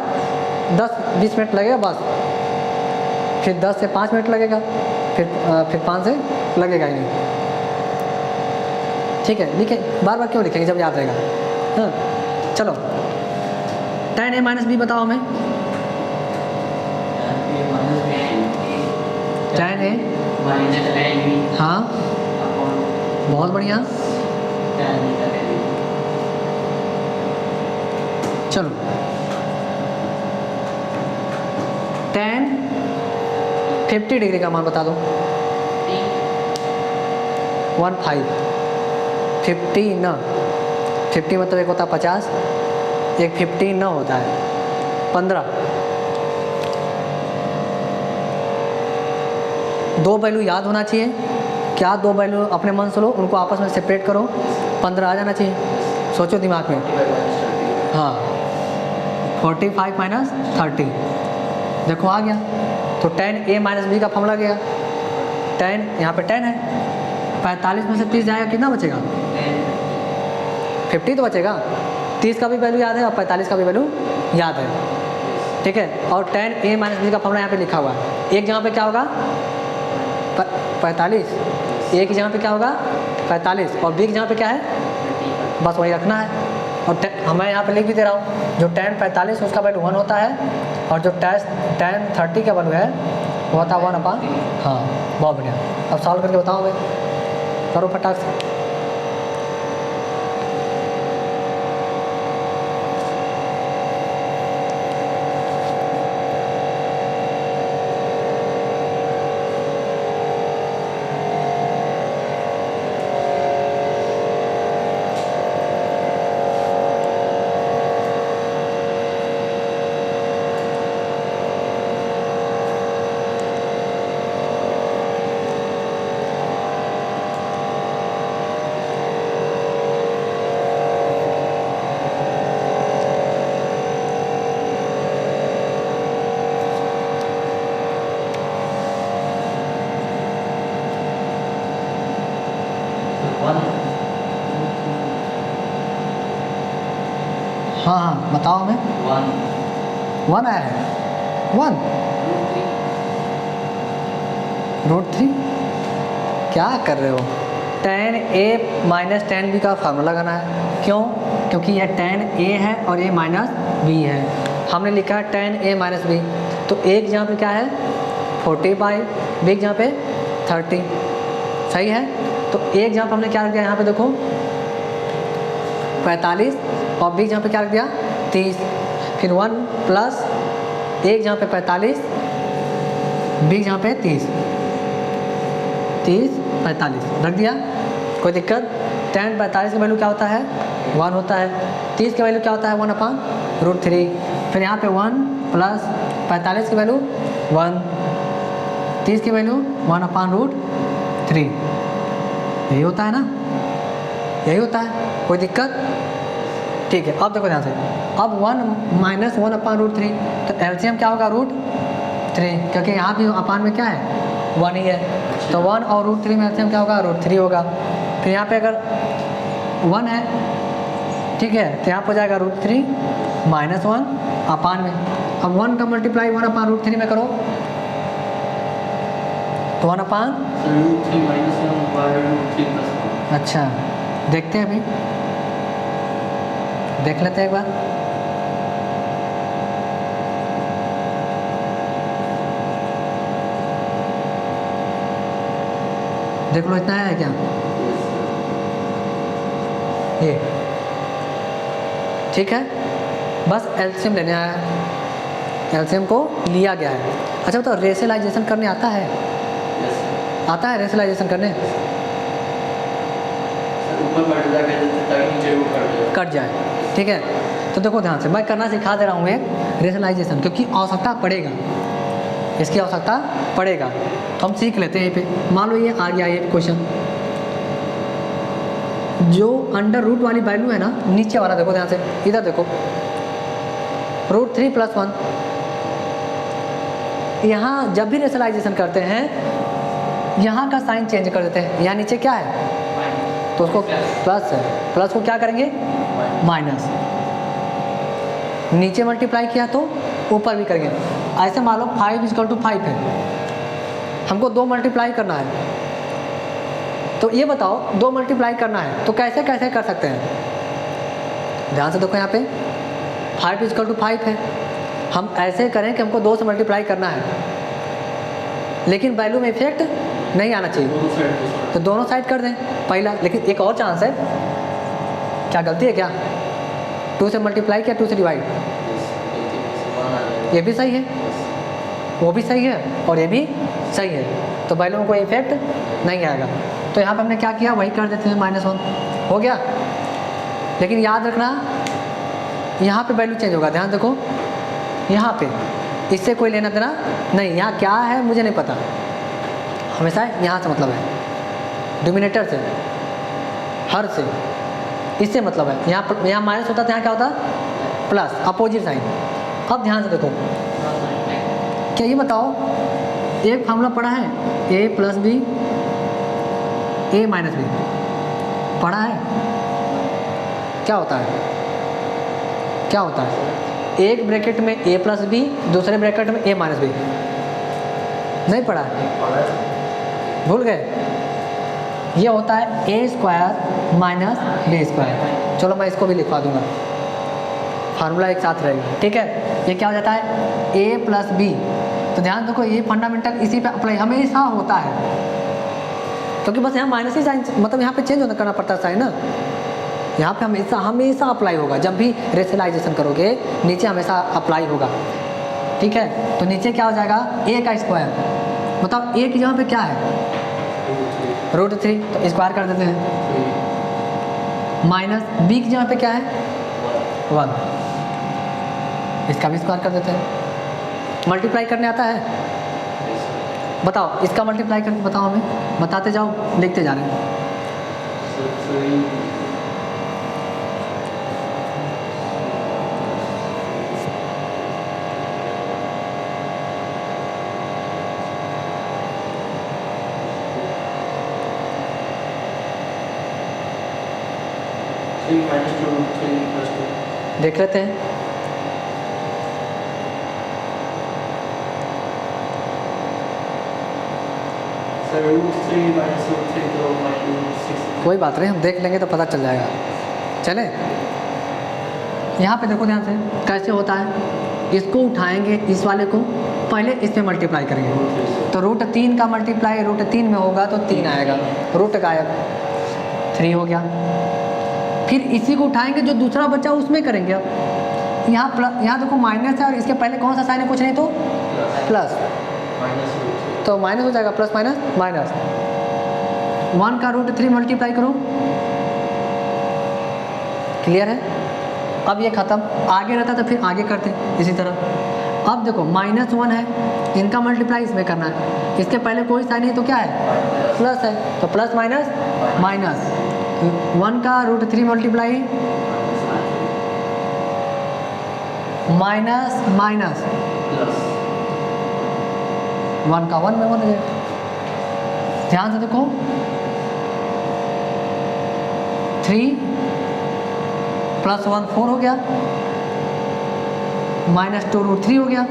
10-20 मिनट लगेगा बस। फिर 10 से 5 मिनट लगेगा, फिर 5 से लगेगा ही नहीं, ठीक है। लिखे बार बार क्यों लिखेंगे जब याद रहेगा। हाँ चलो tan a माइनस बी बताओ हमें। tan a, हाँ बहुत बढ़िया। चलो tan 50 डिग्री का मान बता दो। 15 50 न 50 मतलब एक होता है 50, एक 50 न होता है 15। 2 वैल्यू याद होना चाहिए। क्या 2 वैल्यू अपने मन से लो, उनको आपस में सेपरेट करो, 15 आ जाना चाहिए। सोचो दिमाग में। हाँ 45 माइनस 30, देखो आ गया। तो tan a माइनस बी का फॉर्मूला गया। tan यहाँ पे 10 है, 45 में से 30 जाएगा, कितना बचेगा? 50 तो बचेगा। 30 का भी वैल्यू याद है और 45 का भी वैल्यू याद है, ठीक है। और tan a माइनस बी का फॉर्मूला यहाँ पे लिखा हुआ है। एक जगह पे क्या होगा 45, a की जगह पे क्या होगा 45, और b की जगह पे क्या है, बस वही रखना है। और मैं यहाँ पे लिख भी दे रहा हूँ, जो tan 45 उसका वैल्यू 1 होता है, और जो tan 30 का वैल्यू है वो होता है 1/। हाँ बहुत बढ़िया। अब सॉल्व करके बताओ भाई, करो फटाक से। हाँ हाँ बताओ हमें। 1 आया है, 1 √3। क्या कर रहे हो? tan a minus tan b का फार्मूला लगाना है। क्यों? क्योंकि यह tan a है और ये माइनस b है। हमने लिखा है tan a माइनस b, तो एक जहाँ पे क्या है 45, b जहाँ पे 30, सही है। तो एक जहाँ पे हमने क्या रख दिया, यहाँ पे देखो 45, और b जहाँ पे क्या रख दिया 30। फिर 1 प्लस एक जहाँ पे 45, b जहाँ पे 30, 45 रख दिया, कोई दिक्कत। tan 45 का वैल्यू क्या होता है 1 होता है। 30 का वैल्यू क्या होता है 1/√3। फिर यहाँ पे 1 प्लस 45 की वैल्यू 1, 30 की वैल्यू 1/√3। यही होता है ना, यही होता है, कोई दिक्कत? ठीक है। अब देखो ध्यान से, अब 1 माइनस 1/√3, तो एलसीएम क्या होगा √3, क्योंकि यहाँ भी अपान में क्या है 1 ही है, तो 1 और √3 में एलसीएम क्या होगा √3 होगा। फिर यहाँ पे अगर 1 है, ठीक है, तो यहाँ पर जाएगा √3 माइनस 1 अपान में। अब 1 का मल्टीप्लाई 1/√3 में करो तो 1/√3 माइनस 1/√3 प्लस 1। अच्छा देखते हैं, अभी देख लेते हैं एक बार। देख लो इतना है क्या ये, ठीक है। बस एलसीएम लेने आया है, एलसीएम को लिया गया है। अच्छा बताओ रेशनलाइजेशन करने आता है? Yes. आता है रेशनलाइजेशन करने? सर ऊपर बढ़ जाएगा ताकि नीचे वो कट जाए। कट जाए, ठीक है। तो देखो ध्यान से, मैं करना सिखा दे रहा हूँ एक रेशनलाइजेशन, क्योंकि आवश्यकता पड़ेगा, इसकी आवश्यकता पड़ेगा, तो हम सीख लेते हैं यहीं पे। मान लो ये आ गया ये क्वेश्चन, जो अंडर रूट वाली वैल्यू है ना, नीचे वाला देखो ध्यान से, इधर देखो √3 + 1। यहाँ जब भी रेशनलाइजेशन करते हैं यहाँ का साइन चेंज कर देते हैं, यहाँ नीचे क्या है तो उसको प्लस है, प्लस को क्या करेंगे माइनस, नीचे मल्टीप्लाई किया तो ऊपर भी करेंगे। ऐसे मान लो 5 = 5 है, हमको 2 मल्टीप्लाई करना है, तो ये बताओ 2 मल्टीप्लाई करना है तो कैसे कैसे कर सकते हैं? ध्यान से देखो, यहाँ पे 5 = 5 है, हम ऐसे करें कि हमको 2 से मल्टीप्लाई करना है, लेकिन वैल्यू में इफेक्ट नहीं आना चाहिए, तो दोनों साइड कर दें पहला। लेकिन एक और चांस है, क्या गलती है क्या? 2 से मल्टीप्लाई किया, 2 से डिवाइड, ये भी सही है, वो भी सही है और ये भी सही है, तो वैल्यू में कोई इफेक्ट नहीं आएगा। तो यहाँ पे हमने क्या किया, वही कर देते हैं, -1 हो गया। लेकिन याद रखना यहाँ पे वैल्यू चेंज होगा, ध्यान देखो यहाँ पे, इससे कोई लेना देना नहीं, यहाँ क्या है मुझे नहीं पता, हमेशा यहाँ से मतलब है, डिनोमिनेटर से, हर से, इससे मतलब है। यहाँ माइनस होता था, यहाँ क्या होता प्लस, अपोजिट साइन। अब ध्यान से देखो, क्या ये बताओ, एक फार्मूला पढ़ा है a + b a - b, पढ़ा है? क्या होता है, क्या होता है? एक ब्रैकेट में a + b, दूसरे ब्रैकेट में a - b, नहीं पढ़ा है? भूल गए? ये होता है a² - b²। चलो मैं इसको भी लिखवा दूंगा, फार्मूला एक साथ रहेगा, ठीक है। ये क्या हो जाता है a + b, तो ध्यान देखो ये फंडामेंटल इसी पे अप्लाई हमेशा होता है, क्योंकि बस यहाँ माइनस ही साइन, मतलब यहाँ पे चेंज होना करना पड़ता है साइन ना, यहाँ पे हमेशा हमेशा अप्लाई होगा। जब भी रेशनलाइजेशन करोगे नीचे हमेशा अप्लाई होगा, ठीक है। तो नीचे क्या हो जाएगा a², बताओ a की जगह पे क्या है √3, तो स्क्वायर कर देते हैं, माइनस b की जगह पे क्या है 1, इसका भी स्क्वायर कर देते हैं। मल्टीप्लाई करने आता है? बताओ इसका मल्टीप्लाई करके बताओ, हमें बताते जाओ, लिखते जा रहे हैं। देख लेते हैं। कोई बात नहीं, हम देख लेंगे तो पता चल जाएगा। चले, यहाँ पे देखो ध्यान से कैसे होता है, इसको उठाएंगे, इस वाले को पहले इस पे मल्टीप्लाई करेंगे, तो √3 का मल्टीप्लाई √3 में होगा तो 3 आएगा, रूट गायब, 3 हो गया। फिर इसी को उठाएंगे, जो दूसरा बचा उसमें करेंगे। अब यहाँ देखो माइनस है और इसके पहले कौन सा साइन है, कुछ नहीं तो प्लस, तो माइनस हो जाएगा, प्लस माइनस माइनस। 1 का √3 मल्टीप्लाई करो, क्लियर है। अब ये खत्म, आगे रहता तो फिर आगे करते इसी तरह। अब देखो -1 है, इनका मल्टीप्लाई इसमें करना है, इसके पहले कोई साइन नहीं तो क्या है प्लस है, तो प्लस माइनस माइनस। 1 का √3 मल्टीप्लाई माइनस माइनस, 1 का 1 में 1 है। ध्यान से देखो, 3 + 1 4 हो गया, -2 √3 हो गया,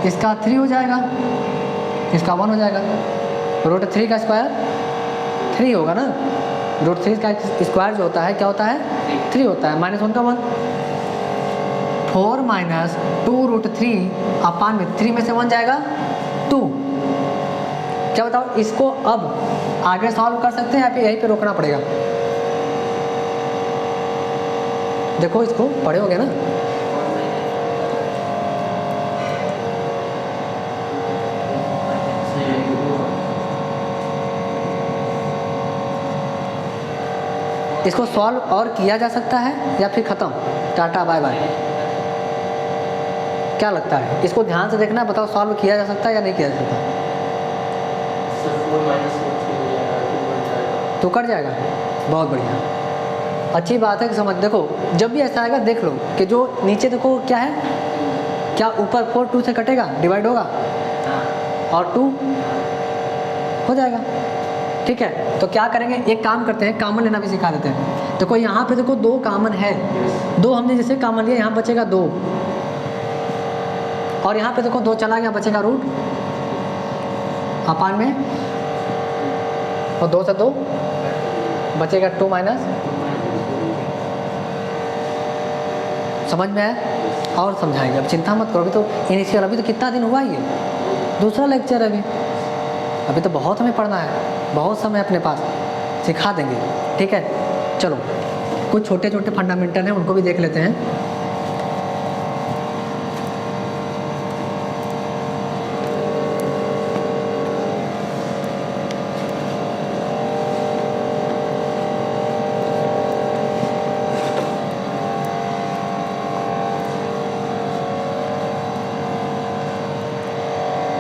इसका 3 हो जाएगा, इसका 1 हो जाएगा। √3 का स्क्वायर 3 होगा ना, √3 का स्क्वायर जो होता है क्या होता है 3 होता है, -1 का 1, 4 - 2 √3 अपान में 3 में से 1 जाएगा 2। क्या बताओ, इसको अब आगे सॉल्व कर सकते हैं या फिर यहीं पे रोकना पड़ेगा? देखो इसको पढ़े होगे ना। इसको सॉल्व और किया जा सकता है या फिर ख़त्म, टाटा बाय बाय, क्या लगता है? इसको ध्यान से देखना, बताओ सॉल्व किया जा सकता है या नहीं किया जा सकता? तो कट जाएगा, बहुत बढ़िया, अच्छी बात है कि समझ। देखो जब भी ऐसा आएगा देख लो कि जो नीचे देखो क्या है, क्या ऊपर 4 2 से कटेगा, डिवाइड होगा और 2 हो जाएगा। ठीक है, तो क्या करेंगे, एक काम करते हैं, कॉमन लेना भी सिखा देते हैं। देखो यहाँ पे देखो 2 कॉमन है, 2 हमने जैसे कॉमन लिया, यहाँ बचेगा 2 और यहाँ पे देखो 2 चला गया, बचेगा रूट अपान में, और 2 से 2 बचेगा 2 माइनस। समझ में आया? और समझाएंगे, अब चिंता मत करो। अभी तो इनिशियल, अभी तो कितना दिन हुआ, ये दूसरा लेक्चर है, अभी तो बहुत हमें पढ़ना है, बहुत समय अपने पास, सिखा देंगे। ठीक है, चलो कुछ छोटे छोटे फंडामेंटल हैं, उनको भी देख लेते हैं।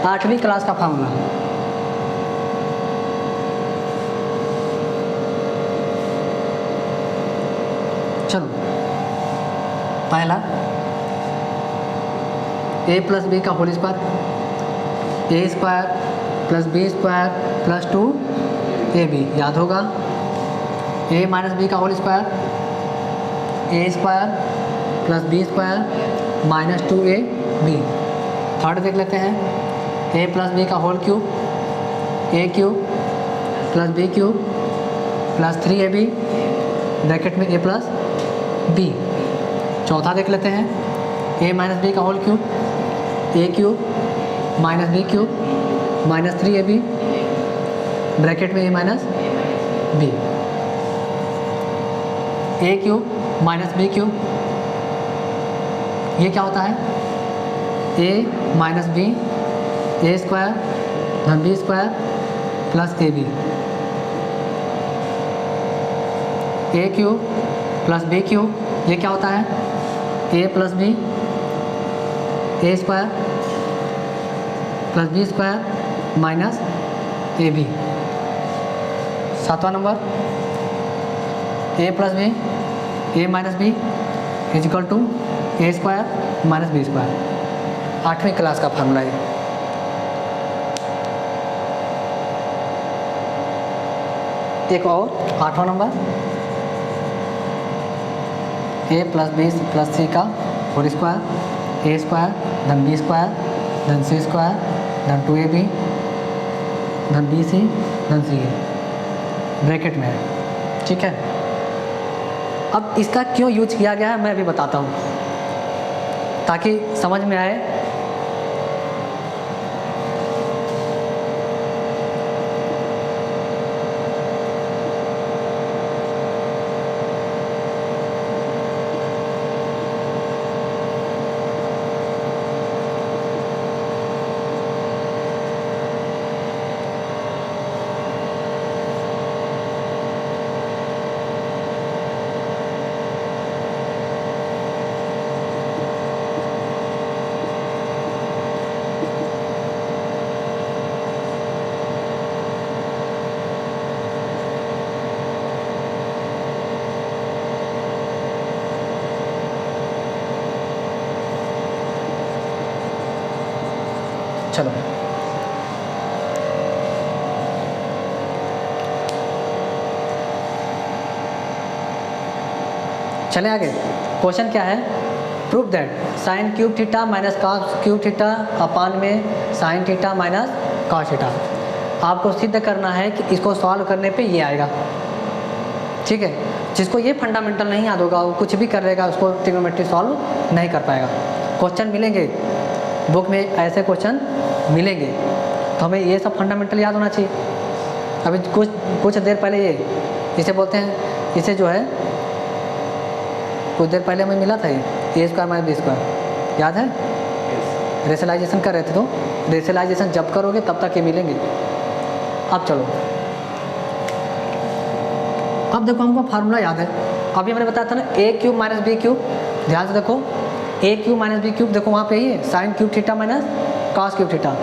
आठवीं क्लास का फार्मूला, चलो पहला a प्लस बी का whole square, a square plus B square plus 2 a b, याद होगा। a माइनस बी का whole square, a square plus B square minus 2 a b. Third देख लेते हैं, a प्लस बी का whole cube, a cube plus B cube plus 3 A B, bracket में a plus b. चौथा देख लेते हैं, a माइनस बी का whole cube, a cube minus B cube minus 3 A B, bracket में a minus B. A cube minus B cube, ये क्या होता है, a minus B, A square धन B square plus A B. A cube plus B cube, ये क्या होता है, A plus B, A square plus B square minus A B. सातवां नंबर, A plus B, A minus B equal to A square minus B square. आठवीं class का formula है। एक और आठवां number, A plus B plus सी का whole square, a square धन बी स्क्वायर धन सी स्क्वायर धन 2 ए बी धन बी सी धन सी ए, ब्रैकेट में है। ठीक है, अब इसका क्यों यूज किया गया है मैं भी बताता हूँ ताकि समझ में आए। चलो चलें आगे। क्वेश्चन क्या है, prove that sin cube theta minus cos cube theta upon में sign theta minus cos theta. आपको सिद्ध करना है कि इसको सॉल्व करने पे ये आएगा। ठीक है, जिसको ये फंडामेंटल नहीं याद होगा वो कुछ भी कर लेगा, उसको ट्रिग्नोमेट्री सॉल्व नहीं कर पाएगा। क्वेश्चन मिलेंगे बुक में, ऐसे क्वेश्चन मिलेंगे, तो हमें ये सब फंडामेंटल याद होना चाहिए। अभी कुछ देर पहले ये इसे बोलते हैं, इसे जो है कुछ देर पहले हमें मिला था ये ए स्क्वायर माइनस बी स्क्वायर, याद है? रेशनलाइजेशन कर रहे थे, तो रेशनलाइजेशन जब करोगे तब तक ये मिलेंगे। अब चलो, अब देखो हमको फार्मूला याद है, अभी मैंने बताया था ना A cube minus B cube, ध्यान से देखो A cube minus B cube, देखो वहाँ पे ही है sine cube theta minus cos cube theta.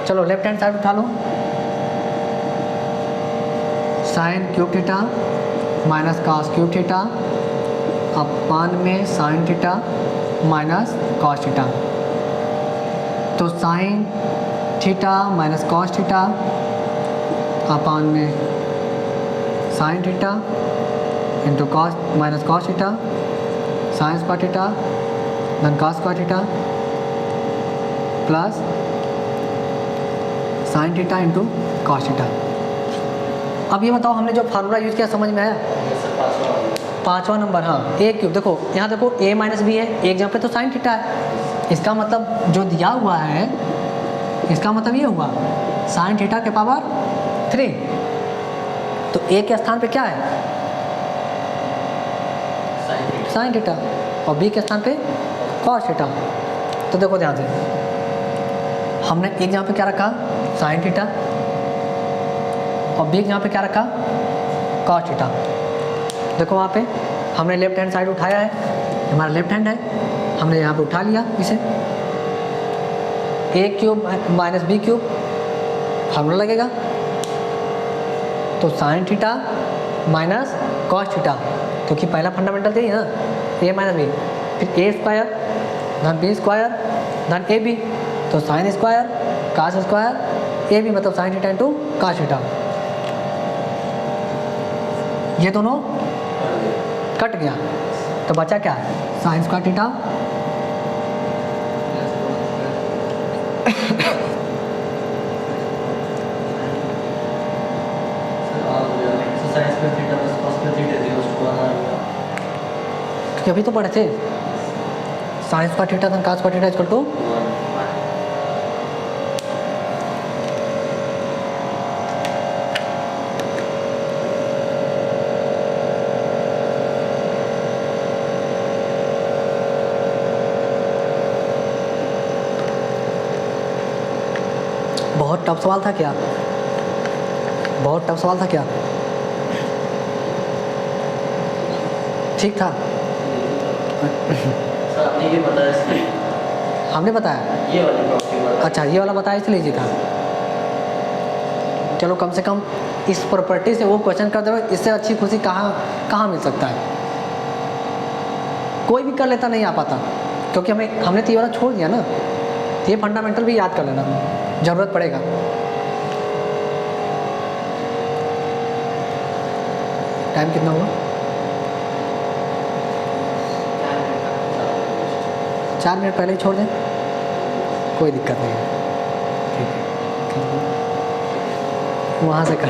चलो लेफ्ट हैंड साइड उठा लो, sine cube theta minus cos cube theta upon में sign theta minus cos theta, तो sine theta minus cos theta upon में sign theta into cos minus cos theta sine square theta धन cos square theta plus sign theta into cos theta. अब ये बताओ हमने जो formula use किया समझ में आया? पाँचवा नंबर, हाँ ए क्यूब। देखो यहाँ देखो ए माइनस बी है, एक जगह पे तो साइन थीटा है, इसका मतलब जो दिया हुआ है इसका मतलब ये हुआ साइन थीटा के पावर 3, तो ए के स्थान पे क्या है? साइन थीटा, और बी के स्थान पे कॉस थीटा। तो देखो ध्यान से, हमने एक जहाँ पे क्या रखा साइन थीटा, और बी जहाँ पे क्या रखा कॉस थीटा। देखो वहाँ पे हमने लेफ्ट हैंड साइड उठाया है, हमारा लेफ्ट हैंड है, हमने यहाँ पे उठा लिया इसे, A cube minus B cube formula लगेगा, तो sine theta minus cos theta, क्योंकि पहला फंडामेंटल यही है ना, ए माइनस बी, फिर ए स्क्वायर धन बी स्क्वायर धन ए बी, तो sign square cos square A B मतलब sine theta into cos theta. ये दोनों कट गया, तो बचा क्या? साइन स्क्वायर थीटा अभी तो पढ़े थे साइन स्क्वायर थीटा धन cos square theta equal to बहुत टफ सवाल था क्या? बहुत टफ सवाल था क्या? ठीक था? सर आपने ये बताया इसलिए, हमने बताया, ये वाली प्रॉपर्टी बताया। अच्छा ये वाला बताया इसलिए जी था। चलो कम से कम इस प्रॉपर्टी से वो क्वेश्चन कर दो, इससे अच्छी खुशी कहाँ मिल सकता है? कोई भी कर लेता नहीं आ पाता, क्योंकि हमने तो ये वाला छोड़ दिया ना, ये फंडामेंटल भी याद कर लेना, ज़रूरत पड़ेगा। टाइम कितना हुआ? 4 मिनट पहले ही छोड़ दें, कोई दिक्कत नहीं है, ठीक है, वहाँ से कर